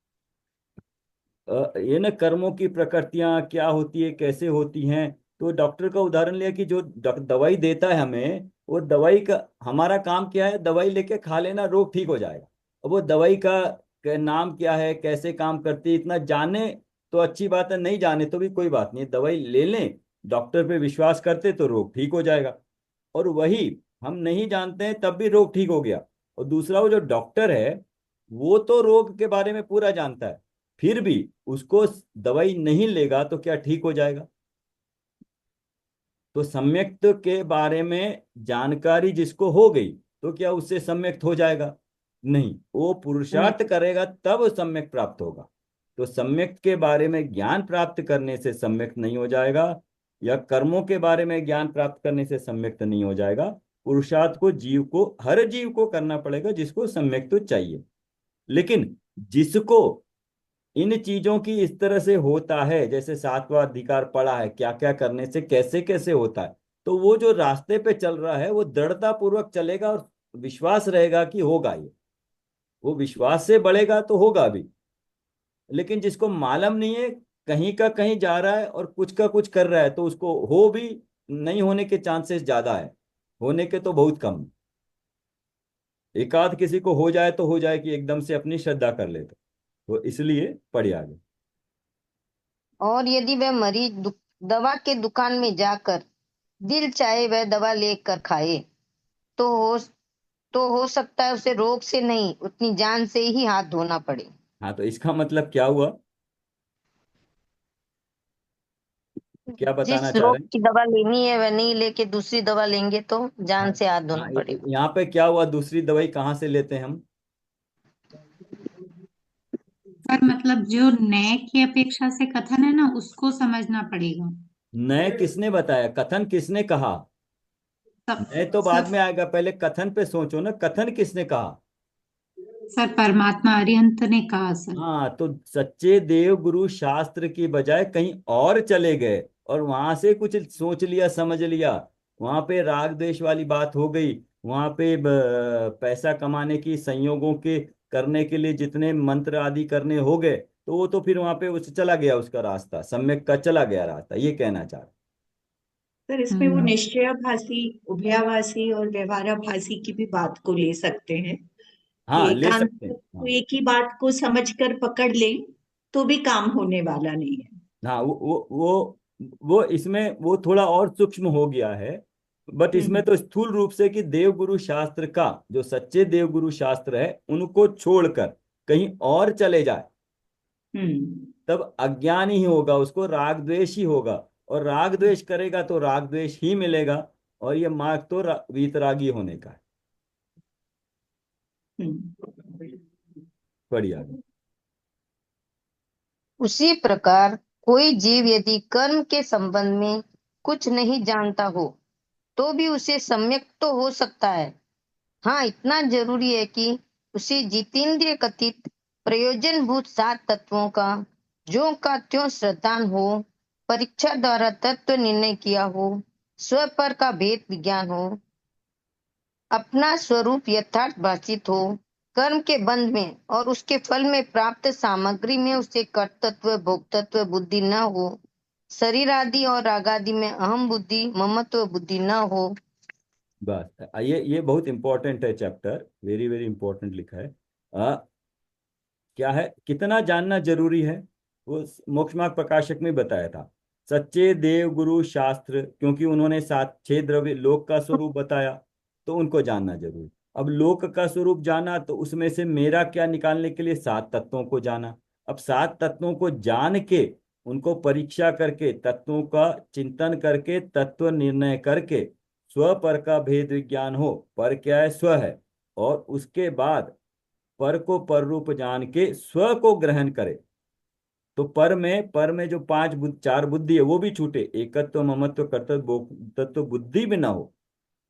ये ना कर्मों की प्रकृतियां क्या होती है, कैसे होती हैं, तो डॉक्टर का उदाहरण लिया कि जो दवाई देता है हमें, वो दवाई का हमारा काम क्या है, दवाई लेके खा लेना, रोग ठीक हो जाएगा। अब वो दवाई का नाम क्या है, कैसे काम करती है, इतना जाने तो अच्छी बात है, नहीं जाने तो भी कोई बात नहीं, दवाई ले लें, डॉक्टर पे विश्वास करते तो रोग ठीक हो जाएगा। और वही हम नहीं जानते हैं तब भी रोग ठीक हो गया। और दूसरा, वो जो डॉक्टर है वो तो रोग के बारे में पूरा जानता है, फिर भी उसको दवाई नहीं लेगा तो क्या ठीक हो जाएगा? तो सम्यक्त के बारे में जानकारी जिसको हो गई तो क्या उससे सम्यक्त हो जाएगा? नहीं, वो नहीं। पुरुषार्थ करेगा तब सम्यक प्राप्त होगा। तो सम्यक्त के बारे में ज्ञान प्राप्त करने से सम्यक्त नहीं हो जाएगा, या कर्मों के बारे में ज्ञान प्राप्त करने से सम्यक्त नहीं हो जाएगा। पुरुषार्थ को जीव को, हर जीव को करना पड़ेगा जिसको सम्यक्त तो चाहिए। लेकिन जिसको इन चीजों की इस तरह से होता है, जैसे सातवां अधिकार पढ़ा है, क्या क्या करने से कैसे कैसे होता है, तो वो जो रास्ते पे चल रहा है वो दृढ़ता पूर्वक चलेगा और विश्वास रहेगा कि होगा ये, वो विश्वास से बढ़ेगा तो होगा भी। लेकिन जिसको मालूम नहीं है, कहीं का कहीं जा रहा है और कुछ का कुछ कर रहा है, तो उसको हो भी नहीं होने के चांसेस ज्यादा है, होने के तो बहुत कम। एकाध किसी को हो जाए तो हो जाए कि एकदम से अपनी श्रद्धा कर ले, तो इसलिए पढ़े आगे। और यदि वह मरीज दवा के दुकान में जाकर दिल चाहे वह दवा लेकर खाए, तो हो तो हो सकता है उसे रोग से नहीं, उतनी जान से ही हाथ धोना पड़े। हाँ, तो इसका मतलब क्या हुआ? क्या बताना जिस चाह रोग रहे हैं? की दवा लेनी है वह नहीं लेके दूसरी दवा लेंगे तो हाँ, जान से हाथ धोना हाँ, पड़ेगा। यहाँ पे क्या हुआ, दूसरी दवाई कहाँ से लेते हैं हम? सर मतलब जो नए की अपेक्षा से कथन है ना, उसको समझना पड़ेगा। नए किसने बताया, कथन किसने कहा? सब नए तो बाद सब में आएगा, पहले कथन पे सोचो ना, कथन किसने कहा? सर परमात्मा अरिहंत ने कहा सर। हाँ, तो सच्चे देव गुरु शास्त्र की बजाय कहीं और चले गए और वहां से कुछ सोच लिया, समझ लिया। वहां पे राग द्वेष वाली बात हो गई, वहां पे पैसा कमाने की संयोगों के करने के लिए जितने मंत्र आदि करने हो गए, तो वो तो फिर वहां पे उस चला गया, उसका रास्ता सम्यक का चला गया रास्ता, ये कहना चाह रहे। सर इसमें वो हम्म निश्चयाभासी, उभयाभासी और व्यवहाराभासी की भी बात को ले सकते हैं कि हाँ, ले एकांत सकते हैं। को हाँ एक ही बात को समझकर पकड़ लें तो भी काम होने वाला नहीं है। हाँ, वो इसमें वो थोड़ा और सूक्ष्म हो गया है। बट इसमें हम्म तो स्थूल रूप से कि देवगुरु शास्त्र का जो सच्चे देवगुरु शास्त्र है उनको छोड़कर कहीं और चले जाए हम्म तब अज्ञान ही होगा, उसको राग द्वेष ही होगा। और राग द्वेष करेगा तो राग द्वेष ही मिलेगा। और ये मार्ग तो वीतरागी होने का है। हम्म बढ़िया। उसी प्रकार कोई जीव यदि कर्म के संबंध में कुछ नहीं जानता हो तो भी उसे सम्यक तो हो सकता है। हाँ, इतना जरूरी है कि उसे जितेंद्रिय कथित प्रयोजनभूत 7 तत्वों का ज्यों का त्यों श्रद्धान हो, परीक्षा द्वारा तत्व निर्णय किया हो, स्व पर का भेद विज्ञान हो, अपना स्वरूप यथार्थ भाषित हो, कर्म के बंध में और उसके फल में प्राप्त सामग्री में उसे कर्तृत्व भोक्तृत्व बुद्धि न हो, शरीर आदि और राग आदि में अहम बुद्धि ममत्व बुद्धि न हो। बस ये बहुत इंपॉर्टेंट है चैप्टर, वेरी वेरी इंपॉर्टेंट लिखा है। क्या है, कितना जानना जरूरी है, वो मोक्ष मार्ग प्रकाशक में बताया था। सच्चे देव गुरु शास्त्र, क्योंकि उन्होंने 6 द्रव्य लोक का स्वरूप बताया, तो उनको जानना जरूरी। अब लोक का स्वरूप जाना तो उसमें से मेरा क्या निकालने के लिए 7 तत्वों को जाना। अब 7 तत्वों को जान के उनको परीक्षा करके तत्वों का चिंतन करके तत्व निर्णय करके स्व पर का भेद विज्ञान हो, पर क्या है, स्व है। और उसके बाद पर को पर रूप जान के स्व को ग्रहण करे, तो पर में जो 4 बुद्धि है वो भी छूटे, एकत्व ममत्व कर्तव्य भोक्तृत्व बुद्धि भी ना हो।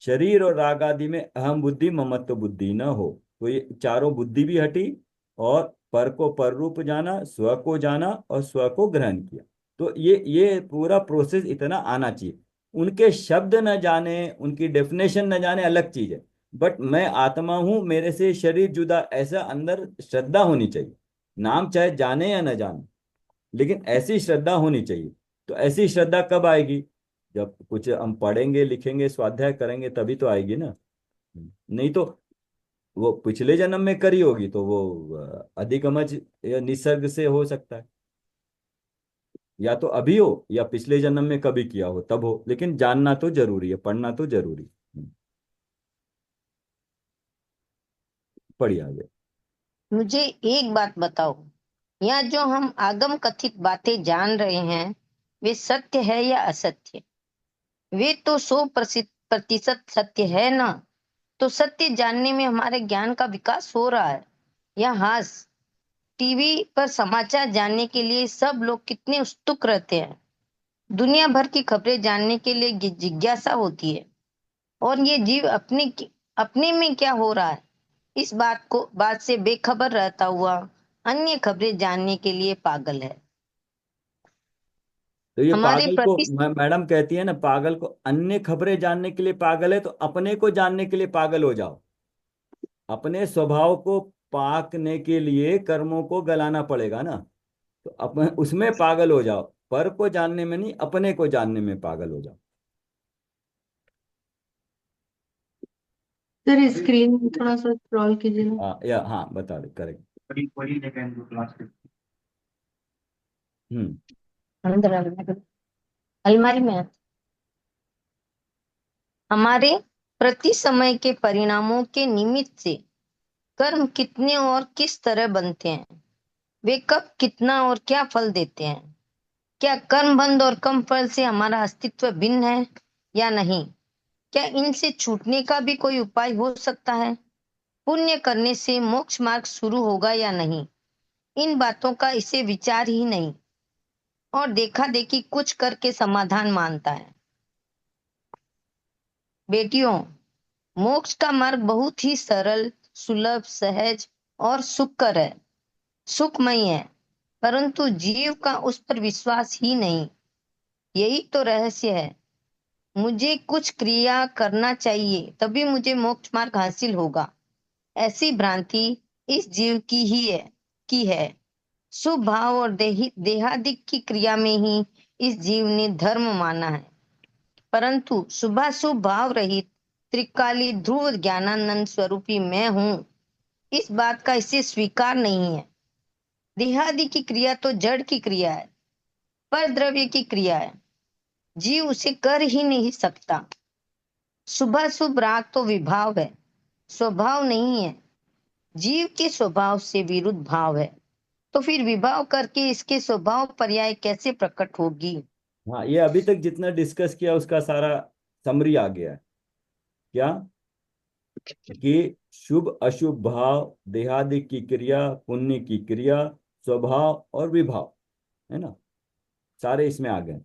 शरीर और राग आदि में अहम बुद्धि ममत्व बुद्धि न हो, तो ये चारों बुद्धि भी हटी। और पर को पर रूप जाना, स्व को जाना और स्व को ग्रहण किया। तो ये पूरा प्रोसेस इतना आना चाहिए। उनके शब्द न जाने, उनकी डेफिनेशन न जाने अलग चीज है। बट मैं आत्मा हूं, मेरे से शरीर जुदा, ऐसा अंदर श्रद्धा होनी चाहिए। नाम चाहे जाने या न जाने, लेकिन ऐसी श्रद्धा होनी चाहिए। तो ऐसी श्रद्धा कब आएगी? जब कुछ हम पढ़ेंगे लिखेंगे स्वाध्याय करेंगे तभी तो आएगी ना। नहीं तो वो पिछले जन्म में करी होगी तो वो अधिगमज या निसर्ग से हो सकता है, या तो अभी हो या पिछले जन्म में कभी किया हो तब हो, लेकिन जानना तो जरूरी है, पढ़ना तो जरूरी है। पढ़िए आगे। मुझे एक बात बताओ, यह जो हम आगम कथित बातें जान रहे हैं वे सत्य है या असत्य? वे तो 100% सत्य है ना। तो सत्य जानने में हमारे ज्ञान का विकास हो रहा है या हास? टीवी पर समाचार जानने के लिए सब लोग कितने उत्सुक रहते हैं। दुनिया भर की खबरें जानने के लिए जिज्ञासा होती है। और ये जीव अपने में क्या हो रहा है इस बात से बेखबर रहता हुआ अन्य खबरें जानने के लिए पागल है। तो ये हमारे पागल को प्रति मैडम कहती है ना, पागल को अन्य खबरें जानने के लिए पागल है, तो अपने को जानने के लिए पागल हो जाओ। अपने स्वभाव को पाकने के लिए कर्मों को गलाना पड़ेगा ना। तो अपन उसमें पागल हो जाओ, पर को जानने में नहीं, अपने को जानने में पागल हो जाओ। सर स्क्रीन थोड़ा सा स्क्रॉल कीजिए ना। हाँ बता दे, करेक्ट। हम्म। अंदर अलमारी में है। हमारे प्रति समय के परिणामों के निमित्त से कर्म कितने और किस तरह बनते हैं, वे कब कितना और क्या फल देते हैं? क्या कर्म बंध और कम फल से हमारा अस्तित्व भिन्न है या नहीं? क्या इनसे छूटने का भी कोई उपाय हो सकता है? पुण्य करने से मोक्ष मार्ग शुरू होगा या नहीं? इन बातों का इसे विचार ही नहीं और देखा देखी कुछ करके समाधान मानता है। बेटियों, मोक्ष का मार्ग बहुत ही सरल, सुलभ, सहज और सुखकर है, सुखमय है। परंतु जीव का उस पर विश्वास ही नहीं। यही तो रहस्य है। मुझे कुछ क्रिया करना चाहिए तभी मुझे मोक्ष मार्ग हासिल होगा, ऐसी भ्रांति इस जीव की है। शुभ भाव और देहादिक की क्रिया में ही इस जीव ने धर्म माना है। परंतु शुभाशुभ भाव रहित त्रिकाली ध्रुव ज्ञानानंद स्वरूपी मैं हूँ, इस बात का इसे स्वीकार नहीं है। देहादि की क्रिया तो जड़ की क्रिया है, पर द्रव्य की क्रिया है, जीव उसे कर ही नहीं सकता। शुभाशुभ राग तो विभाव है, स्वभाव नहीं है। जीव के स्वभाव से विरुद्ध भाव है, तो फिर विभाव करके इसके स्वभाव पर्याय कैसे प्रकट होगी? हाँ, ये अभी तक जितना डिस्कस किया उसका सारा समरी आ गया है। क्या? कि शुभ अशुभ भाव, देहादि की क्रिया, पुण्य की क्रिया, स्वभाव और विभाव, है ना, सारे इसमें आ गए।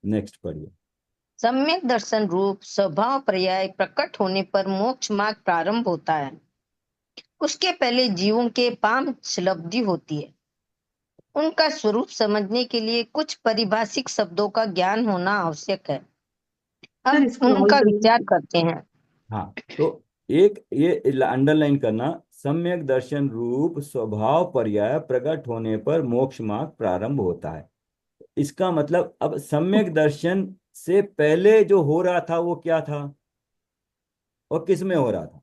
नेक्स्ट पढ़िए। सम्यक दर्शन रूप स्वभाव पर्याय प्रकट होने पर मोक्ष मार्ग प्रारंभ होता है। उसके पहले जीवों के पांच लब्धि होती है। उनका स्वरूप समझने के लिए कुछ परिभाषिक शब्दों का ज्ञान होना आवश्यक है। सर अब इसको और उनका जल्दी विचार करते हैं। हाँ, तो एक ये अंडरलाइन करना, सम्यक दर्शन रूप स्वभाव पर्याय प्रकट होने पर मोक्ष मार्ग प्रारंभ होता है। इसका मतलब अब सम्यक दर्शन से पहले जो हो रहा था वो क्या था और किस में हो रहा था?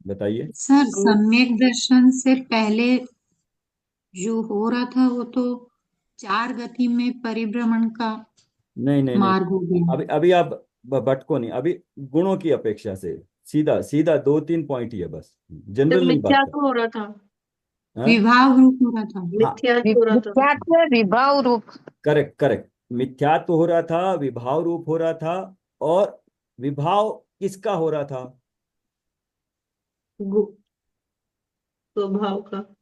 बताइए। सर सम्यक दर्शन से पहले जो हो रहा था वो तो चार गति में परिभ्रमण का नहीं नहीं नहीं, मार्ग हो गया। अभी अभी आप भटको नहीं, अभी गुणों की अपेक्षा से सीधा सीधा दो तीन पॉइंट ही है बस, जब जनरल नहीं बात मिथ्या कर। तो हो रहा था, हाँ विभाव रूप हो रहा था। हाँ, मिथ्या हो रहा था। विख्यात विभाव रूप। करेक्ट करेक्ट, मिथ्यात्व हो रहा था, विभाव रूप हो रहा था। और विभाव किसका हो रहा था? गु- स्वभाव का।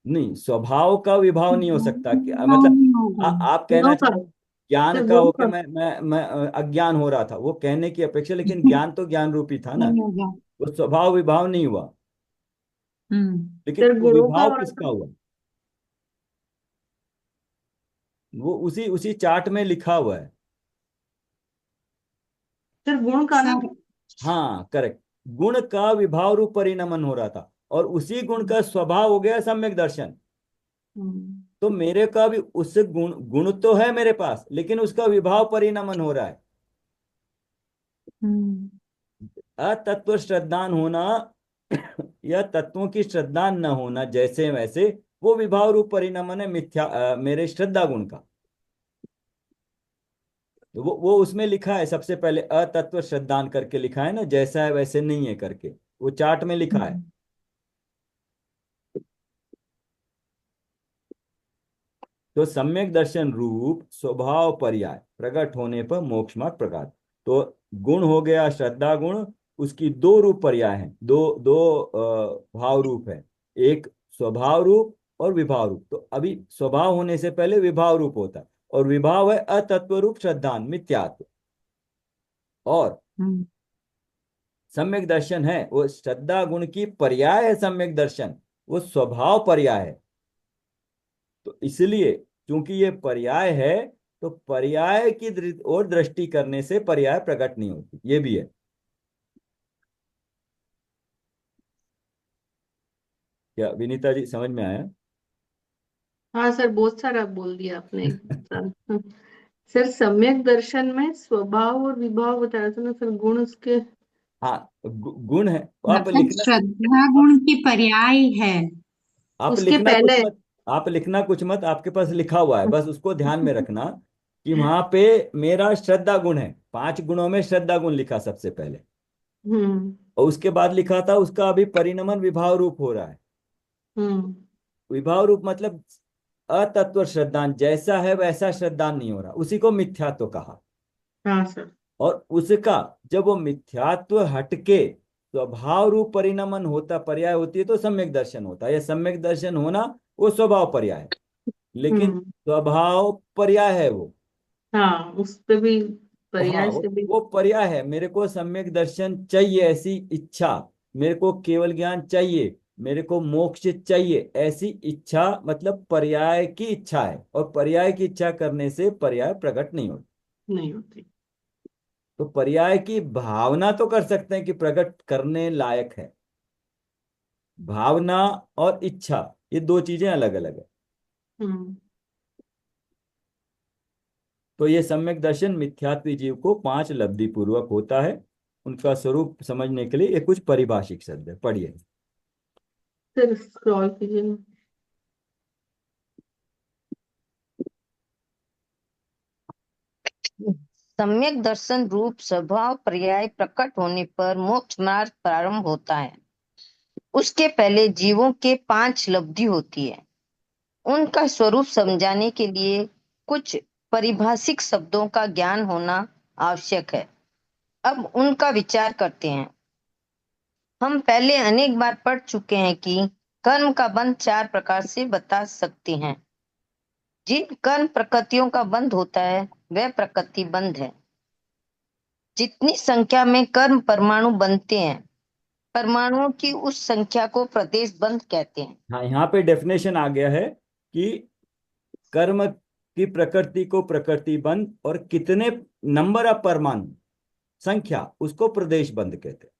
नहीं, स्वभाव का विभाव नहीं हो सकता क्या, विभाव मतलब नहीं होगा। आप कहना गुणों का। चाह रहे हो ज्ञान सर का गुणों हो के का। मैं अज्ञान हो रहा था, वो कहने की अपेक्षा, लेकिन ज्ञान तो ज्ञान रूपी था ना, नहीं होगा। वो स्वभाव विभाव नहीं हुआ। लेकिन सर वो गुणों का विभाव हो रहा किसका था। हुआ? वो उसी उसी चार्ट में लिखा हुआ है। सर गुण का ना। सर हाँ करेक्ट, गुण का विभाव रूप परिणमन हो रहा था, और उसी गुण का स्वभाव हो गया सम्यक दर्शन। हम्म, तो मेरे का भी उस गुण गुण तो है मेरे पास, लेकिन उसका विभाव परिणमन हो रहा है। हम्म, अतत्व श्रद्धान होना या तत्वों की श्रद्धा न होना, जैसे वैसे वो विभाव रूप परिणमन है मिथ्या मेरे श्रद्धा गुण का। तो वो उसमें लिखा है सबसे पहले, अतत्व श्रद्धान करके लिखा है ना, जैसा है वैसे नहीं है करके, वो चार्ट में लिखा है। तो सम्यक दर्शन रूप स्वभाव पर्याय प्रकट होने पर मोक्ष मार्ग प्रकाश। तो गुण हो गया श्रद्धा गुण, उसकी दो रूप पर्याय हैं, दो दो भाव रूप है, एक स्वभाव रूप और विभाव रूप। तो अभी स्वभाव होने से पहले विभाव रूप होता है, और विभाव है अतत्व रूप श्रद्धान मिथ्यात्व। और हम्म, सम्यक दर्शन है वो श्रद्धा गुण की पर्याय है, सम्यक दर्शन वो स्वभाव पर्याय है। तो इसलिए क्योंकि ये पर्याय है, तो पर्याय की ओर दृष्टि करने से पर्याय प्रकट नहीं होती, ये भी है। क्या विनीता जी समझ में आया? हाँ सर बहुत सारा बोल दिया आपने एक साथ। सर सम्यक दर्शन में स्वभाव और विभाव बताया था ना सर, गुण उसके। हाँ, गुण है, आप मतलब लिखना, श्रद्धा आप, गुण की पर्याय है। आप उसके लिखना कुछ पहले। मत, आप लिखना कुछ मत, आपके पास लिखा हुआ है, बस उसको ध्यान में रखना कि वहां पे मेरा श्रद्धा गुण है, पांच गुणों में श्रद्धा गुण लिखा सबसे पहले, हम्म। और उसके बाद लिखा था उसका अभी परिणमन विभाव रूप हो रहा है। हम्म। विभाव रूप मतलब अतत्व श्रद्धान, जैसा है वैसा श्रद्धान नहीं हो रहा, उसी को मिथ्यात्व कहा। हाँ सर। और उसका जब वो मिथ्यात्व हटके स्वभाव रूप परिणमन होता, पर्याय होती है, तो सम्यक दर्शन होता है। यह सम्यक दर्शन होना वो स्वभाव पर्याय है, लेकिन हम्म। स्वभाव पर्याय है वो। हाँ उस पे भी हाँ, पर्याय से भी। वो पर्याय है, मेरे को सम्यक दर्शन चाहिए ऐसी इच्छा, मेरे को केवल ज्ञान चाहिए, मेरे को मोक्ष चाहिए ऐसी इच्छा, मतलब पर्याय की इच्छा है, और पर्याय की इच्छा करने से पर्याय प्रकट नहीं होता। नहीं होती। तो पर्याय की भावना तो कर सकते हैं कि प्रकट करने लायक है। भावना और इच्छा ये दो चीजें अलग अलग है। हम्म। तो ये सम्यक दर्शन मिथ्यात्व जीव को 5 लब्धि पूर्वक होता है। उनका स्वरूप समझने के लिए ये कुछ पारिभाषिक शब्द है, पढ़िए। सर स्क्रॉल कीजिए ना। सम्यक दर्शन रूप स्वभाव पर्याय प्रकट होने पर मोक्ष मार्ग प्रारंभ होता है। उसके पहले जीवों के 5 लब्धि होती है। उनका स्वरूप समझाने के लिए कुछ पारिभाषिक शब्दों का ज्ञान होना आवश्यक है। अब उनका विचार करते हैं। हम पहले अनेक बार पढ़ चुके हैं कि कर्म का बंध 4 प्रकार से बता सकते हैं। जिन कर्म प्रकृतियों का बंध होता है वह प्रकृति बंध है। जितनी संख्या में कर्म परमाणु बनते हैं, परमाणुओं की उस संख्या को प्रदेश बंध कहते हैं। हाँ, यहाँ पे डेफिनेशन आ गया है कि कर्म की प्रकृति को प्रकृति बंध, और कितने नंबर ऑफ परमाणु संख्या उसको प्रदेश बंध कहते हैं।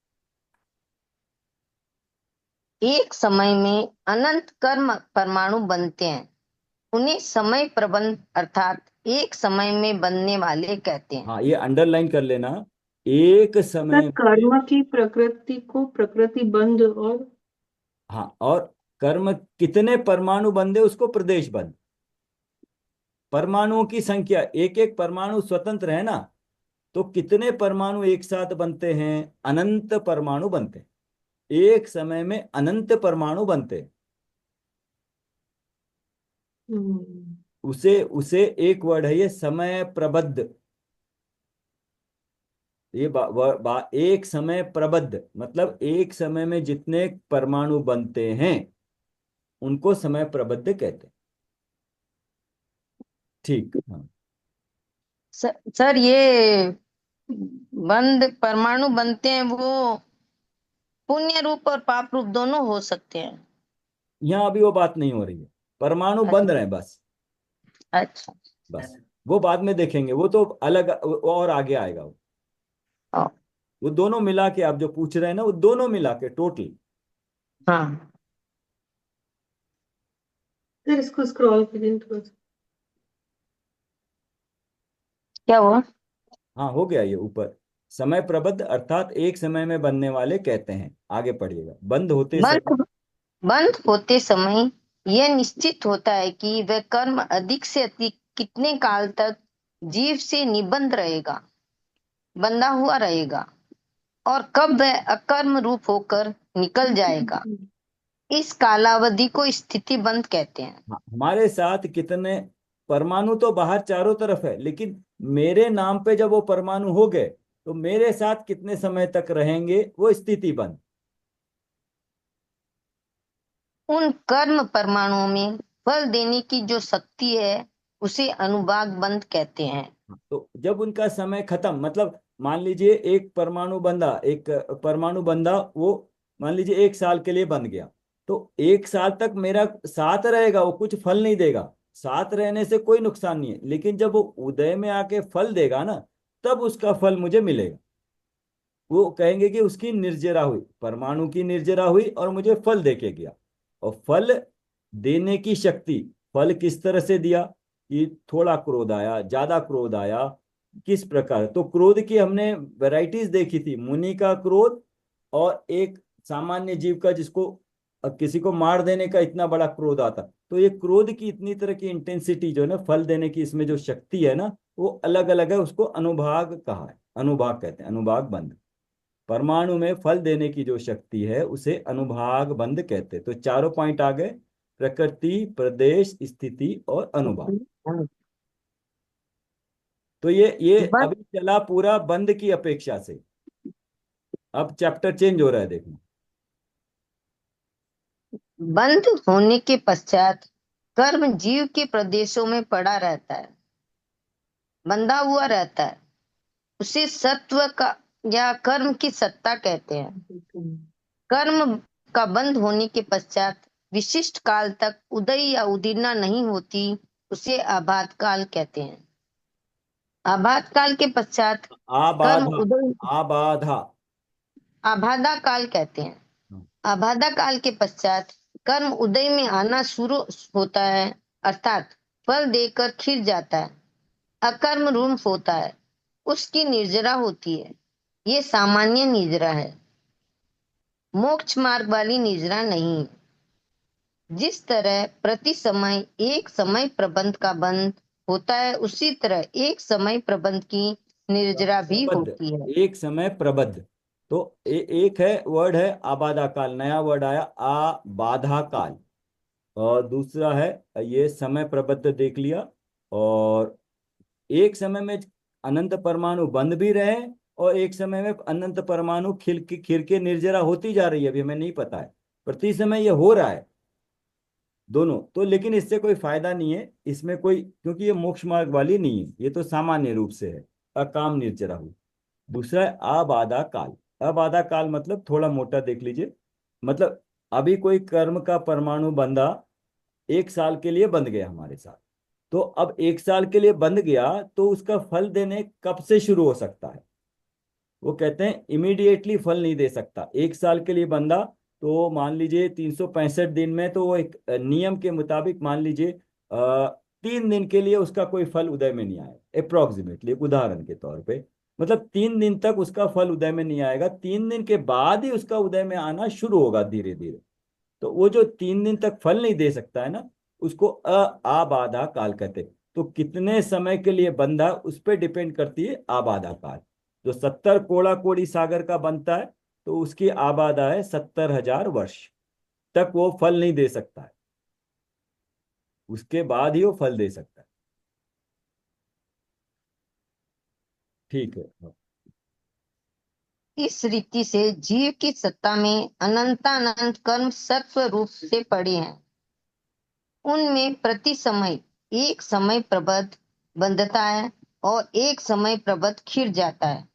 एक समय में अनंत कर्म परमाणु बनते हैं, उन्हें समय प्रबंध अर्थात एक समय में बनने वाले कहते हैं। हाँ, ये अंडरलाइन कर लेना। एक सर समय में, कर्म की प्रकृति को प्रकृति बंध और हाँ, और कर्म कितने परमाणु बंधे उसको प्रदेश बंध। परमाणुओं की संख्या, एक एक परमाणु स्वतंत्र है ना, तो कितने परमाणु एक साथ बनते हैं? अनंत परमाणु बनते हैं। एक समय में अनंत परमाणु बनते हैं। उसे उसे एक वर्ड है ये समय प्रबद्ध। ये एक समय प्रबद्ध मतलब एक समय में जितने परमाणु बनते हैं उनको समय प्रबद्ध कहते हैं। ठीक, हाँ। सर ये बंद परमाणु बनते हैं वो पुण्य रूप और पाप रूप दोनों हो सकते हैं। यहाँ अभी वो बात नहीं हो रही है, परमाणु बंध रहे हैं बस। अच्छा। बस वो बाद में देखेंगे, वो तो अलग और आगे आएगा वो। हाँ। वो दोनों मिला के आप जो पूछ रहे हैं ना, वो दोनों मिला के टोटल। हाँ। सर इसको स्क्रॉल कीजिए थोड़ा सा। क्या हुआ? हाँ, हो गया ये ऊपर। समय प्रबद्ध अर्थात एक समय में बनने वाले कहते हैं। आगे पढ़िएगा। बंद होते समय, बंद बंद होते समय यह निश्चित होता है कि वह कर्म अधिक से अधिक कितने काल तक जीव से निबंध रहेगा, बंधा हुआ रहेगा, और कब वह अकर्म रूप होकर निकल जाएगा। इस कालावधि को स्थिति बंध कहते हैं। हाँ, हमारे साथ कितने परमाणु तो बाहर चारों तरफ है, लेकिन मेरे नाम पे जब वो परमाणु हो गए तो मेरे साथ कितने समय तक रहेंगे, वो स्थिति बंद। उन कर्म परमाणुओं में फल देने की जो शक्ति है उसे अनुभाग बंध कहते हैं। तो जब उनका समय खत्म, मतलब मान लीजिए एक परमाणु बंधा, एक परमाणु बंधा, वो मान लीजिए 1 साल के लिए बंध गया, तो 1 साल तक मेरा साथ रहेगा, वो कुछ फल नहीं देगा। साथ रहने से कोई नुकसान नहीं है, लेकिन जब वो उदय में आके फल देगा ना, तब उसका फल मुझे मिलेगा। वो कहेंगे कि उसकी निर्जरा हुई, परमाणु की निर्जरा हुई और मुझे फल देके गया। और फल देने की शक्ति, फल किस तरह से दिया कि थोड़ा क्रोध आया, ज्यादा क्रोध आया, किस प्रकार। तो क्रोध की हमने वैरायटीज देखी थी, मुनि का क्रोध और एक सामान्य जीव का, जिसको किसी को मार देने का इतना बड़ा क्रोध आता। तो ये क्रोध की इतनी तरह की इंटेंसिटी जो है ना, फल देने की इसमें जो शक्ति है ना, वो अलग अलग है। उसको अनुभाग कहा है, अनुभाग कहते हैं, अनुभाग बंध। परमाणु में फल देने की जो शक्ति है उसे अनुभाग बंध कहते हैं। तो चारों पॉइंट आ गए, प्रकृति, प्रदेश, स्थिति और अनुभाग। तो ये बंद अभी चला पूरा बंध की अपेक्षा से। अब चैप्टर चेंज हो रहा है, देखना। बंद होने के पश्चात कर्म जीव के प्रदेशों में पड़ा रहता है, बंधा हुआ रहता है। उसे सत्व का या कर्म की सत्ता कहते हैं। कर्म का बंद होने के पश्चात विशिष्ट काल तक उदय या उदीर्णा नहीं होती, उसे आभात काल कहते हैं। आबाद काल के पश्चात कर्म आबाधा, उदय, आबाधा। आबादा काल कहते हैं। आबादा काल के पश्चात कर्म उदय में आना शुरू होता है, अर्थात फल देकर खिल जाता है। अकर्म रूप होता है, उसकी निर्जरा होती है। ये सामान्य निर्जरा है, मोक्ष मार्ग वाली निर्जरा नहीं। जिस तरह प्रति समय एक समय प्रबंध का बंध होता है, उसी तरह एक समय प्रबंध की निर्जरा भी प्रबद्ध, होती है। एक समय प्रबद्ध। तो एक है वर्ड है आबादा काल, नया वर्ड आया आबाधा काल। और दूसरा है ये समय प्रबद्ध देख लिया। और एक समय में अनंत परमाणु बंद भी रहे, और एक समय में अनंत परमाणु खिल के निर्जरा होती जा रही है, अभी हमें नहीं पता है, प्रति समय ये हो रहा है दोनों। तो लेकिन इससे कोई फायदा नहीं है इसमें कोई, क्योंकि ये मोक्ष मार्ग वाली नहीं है, ये तो सामान्य रूप से है, अकाम निर्जरा हुई। दूसरा है अबाधा काल। अबाधा काल मतलब थोड़ा मोटा देख लीजिए, मतलब अभी कोई कर्म का परमाणु बंधा 1 साल के लिए बंध गया हमारे साथ। तो अब 1 साल के लिए बंध गया तो उसका फल देने कब से शुरू हो सकता है? वो कहते हैं इमीडिएटली फल नहीं दे सकता। 1 साल के लिए बंधा, तो मान लीजिए 365 दिन में, तो वो एक नियम के मुताबिक मान लीजिए 3 दिन के लिए उसका कोई फल उदय में नहीं आएगा, अप्रोक्सीमेटली उदाहरण के तौर पे। मतलब 3 दिन तक उसका फल उदय में नहीं आएगा, 3 दिन के बाद ही उसका उदय में आना शुरू होगा धीरे धीरे। तो वो जो 3 दिन तक फल नहीं दे सकता है ना, उसको आबाधा काल कहते हैं। तो कितने समय के लिए बंधा उस पर डिपेंड करती है आबाधा काल। जो 70 कोड़ा कोड़ी सागर का बनता है, तो उसकी आबादा है 70,000 वर्ष तक वो फल नहीं दे सकता है, उसके बाद ही वो फल दे सकता है। ठीक है। इस रीति से जीव की सत्ता में अनंतानंत कर्म सत्व रूप से पड़े हैं। उनमें प्रति समय एक समय प्रबद्ध बंधता है और एक समय प्रबद्ध खिर जाता है,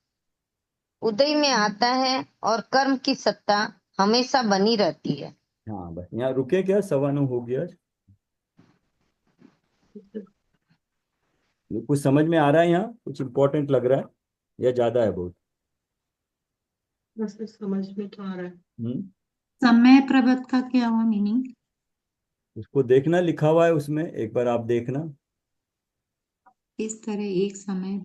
उदय में आता है, और कर्म की सत्ता हमेशा बनी रहती है। हाँ बस यहाँ रुके क्या, 9:15 हो गया। ये कुछ समझ में आ रहा है, यहाँ कुछ इंपॉर्टेंट लग रहा है या ज्यादा है बहुत? बस समझ में तो आ रहा है। हम्म। समय प्रबंध का क्या हुआ मीनिंग? उसको देखना, लिखा हुआ है उसमें, एक बार आप देखना। इस तरह एक समय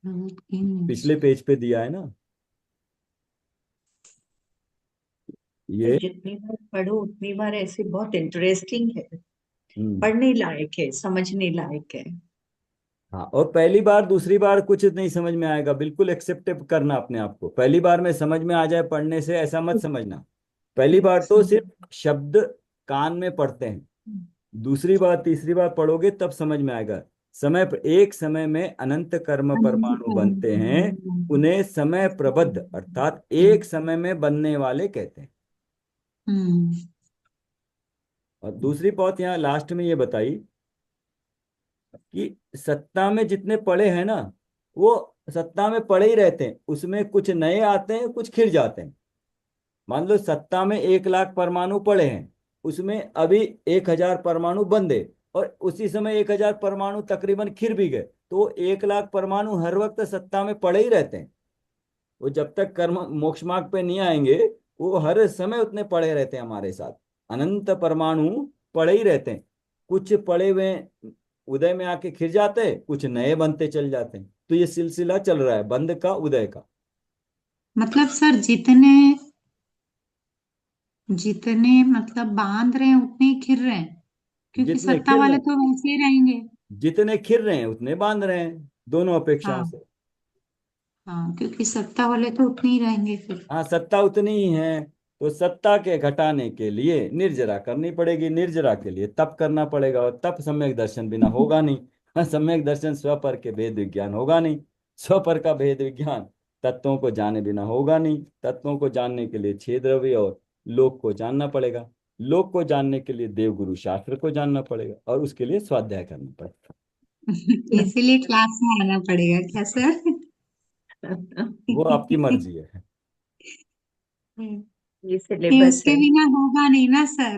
प्रबंध की पिछले पेज पे दिया है ना तो ये। जितनी बार पढ़ो उतनी बार ऐसे बहुत इंटरेस्टिंग है, हम्म। पढ़ने लायक है, समझने लायक है। हाँ, और पहली बार दूसरी बार कुछ नहीं समझ में आएगा, बिल्कुल एक्सेप्ट करना अपने आप को। पहली बार में समझ में आ जाए पढ़ने से ऐसा मत समझना। पहली बार तो सिर्फ शब्द कान में पढ़ते हैं, दूसरी बार तीसरी बार पढ़ोगे तब समझ में आएगा। एक समय में अनंत कर्म परमाणु बनते हैं, उन्हें समय प्रबद्ध अर्थात एक समय में बनने वाले कहते हैं। हम्म। और दूसरी बात यहाँ लास्ट में ये बताई कि सत्ता में जितने पड़े हैं ना, वो सत्ता में पड़े ही रहते हैं, उसमें कुछ नए आते हैं, कुछ खिर जाते हैं। मान लो सत्ता में 1 लाख परमाणु पड़े हैं, उसमें अभी 1,000 परमाणु बंदे, और उसी समय 1,000 परमाणु तकरीबन खिर भी गए, तो 1 लाख परमाणु हर वक्त सत्ता में पड़े ही रहते हैं। वो जब तक कर्म मोक्ष मार्ग पे नहीं आएंगे, वो हर समय उतने पड़े रहते हैं हमारे साथ। अनंत परमाणु पड़े ही रहते हैं, कुछ पड़े हुए उदय में आके खिर जाते हैं, कुछ नए बनते चल जाते हैं। तो ये सिलसिला चल रहा है बंद का उदय का। मतलब सर जितने जितने मतलब बांध रहे हैं उतने ही खिर रहे हैं, क्योंकि जितने सत्ता खिर रहे वाले हैं, तो वैसे ही रहेंगे। जितने खिर रहे हैं उतने बांध रहे हैं, दोनों अपेक्षाओं हाँ। से। हाँ, क्योंकि सत्ता वाले तो उतने ही रहेंगे फिर। हाँ, सत्ता उतनी ही है, तो सत्ता के घटाने के लिए निर्जरा करनी पड़ेगी, निर्जरा के लिए तप करना पड़ेगा, और तप सम्यक दर्शन बिना होगा नहीं। हाँ, सम्यक दर्शन स्वपर के भेद विज्ञान होगा नहीं, स्वपर का भेद विज्ञान तत्वों को जाने बिना होगा नहीं। तत्वों को जानने के लिए 6 द्रव्य और लोक को जानना पड़ेगा, लोक को जानने के लिए देवगुरु शास्त्र को जानना पड़ेगा, और उसके लिए स्वाध्याय करना पड़ेगा। इसीलिए क्लास में आना पड़ेगा क्या सर? वो आपकी मर्जी है। ये ये सिलेबस उसके है। बिना होगा नहीं ना सर।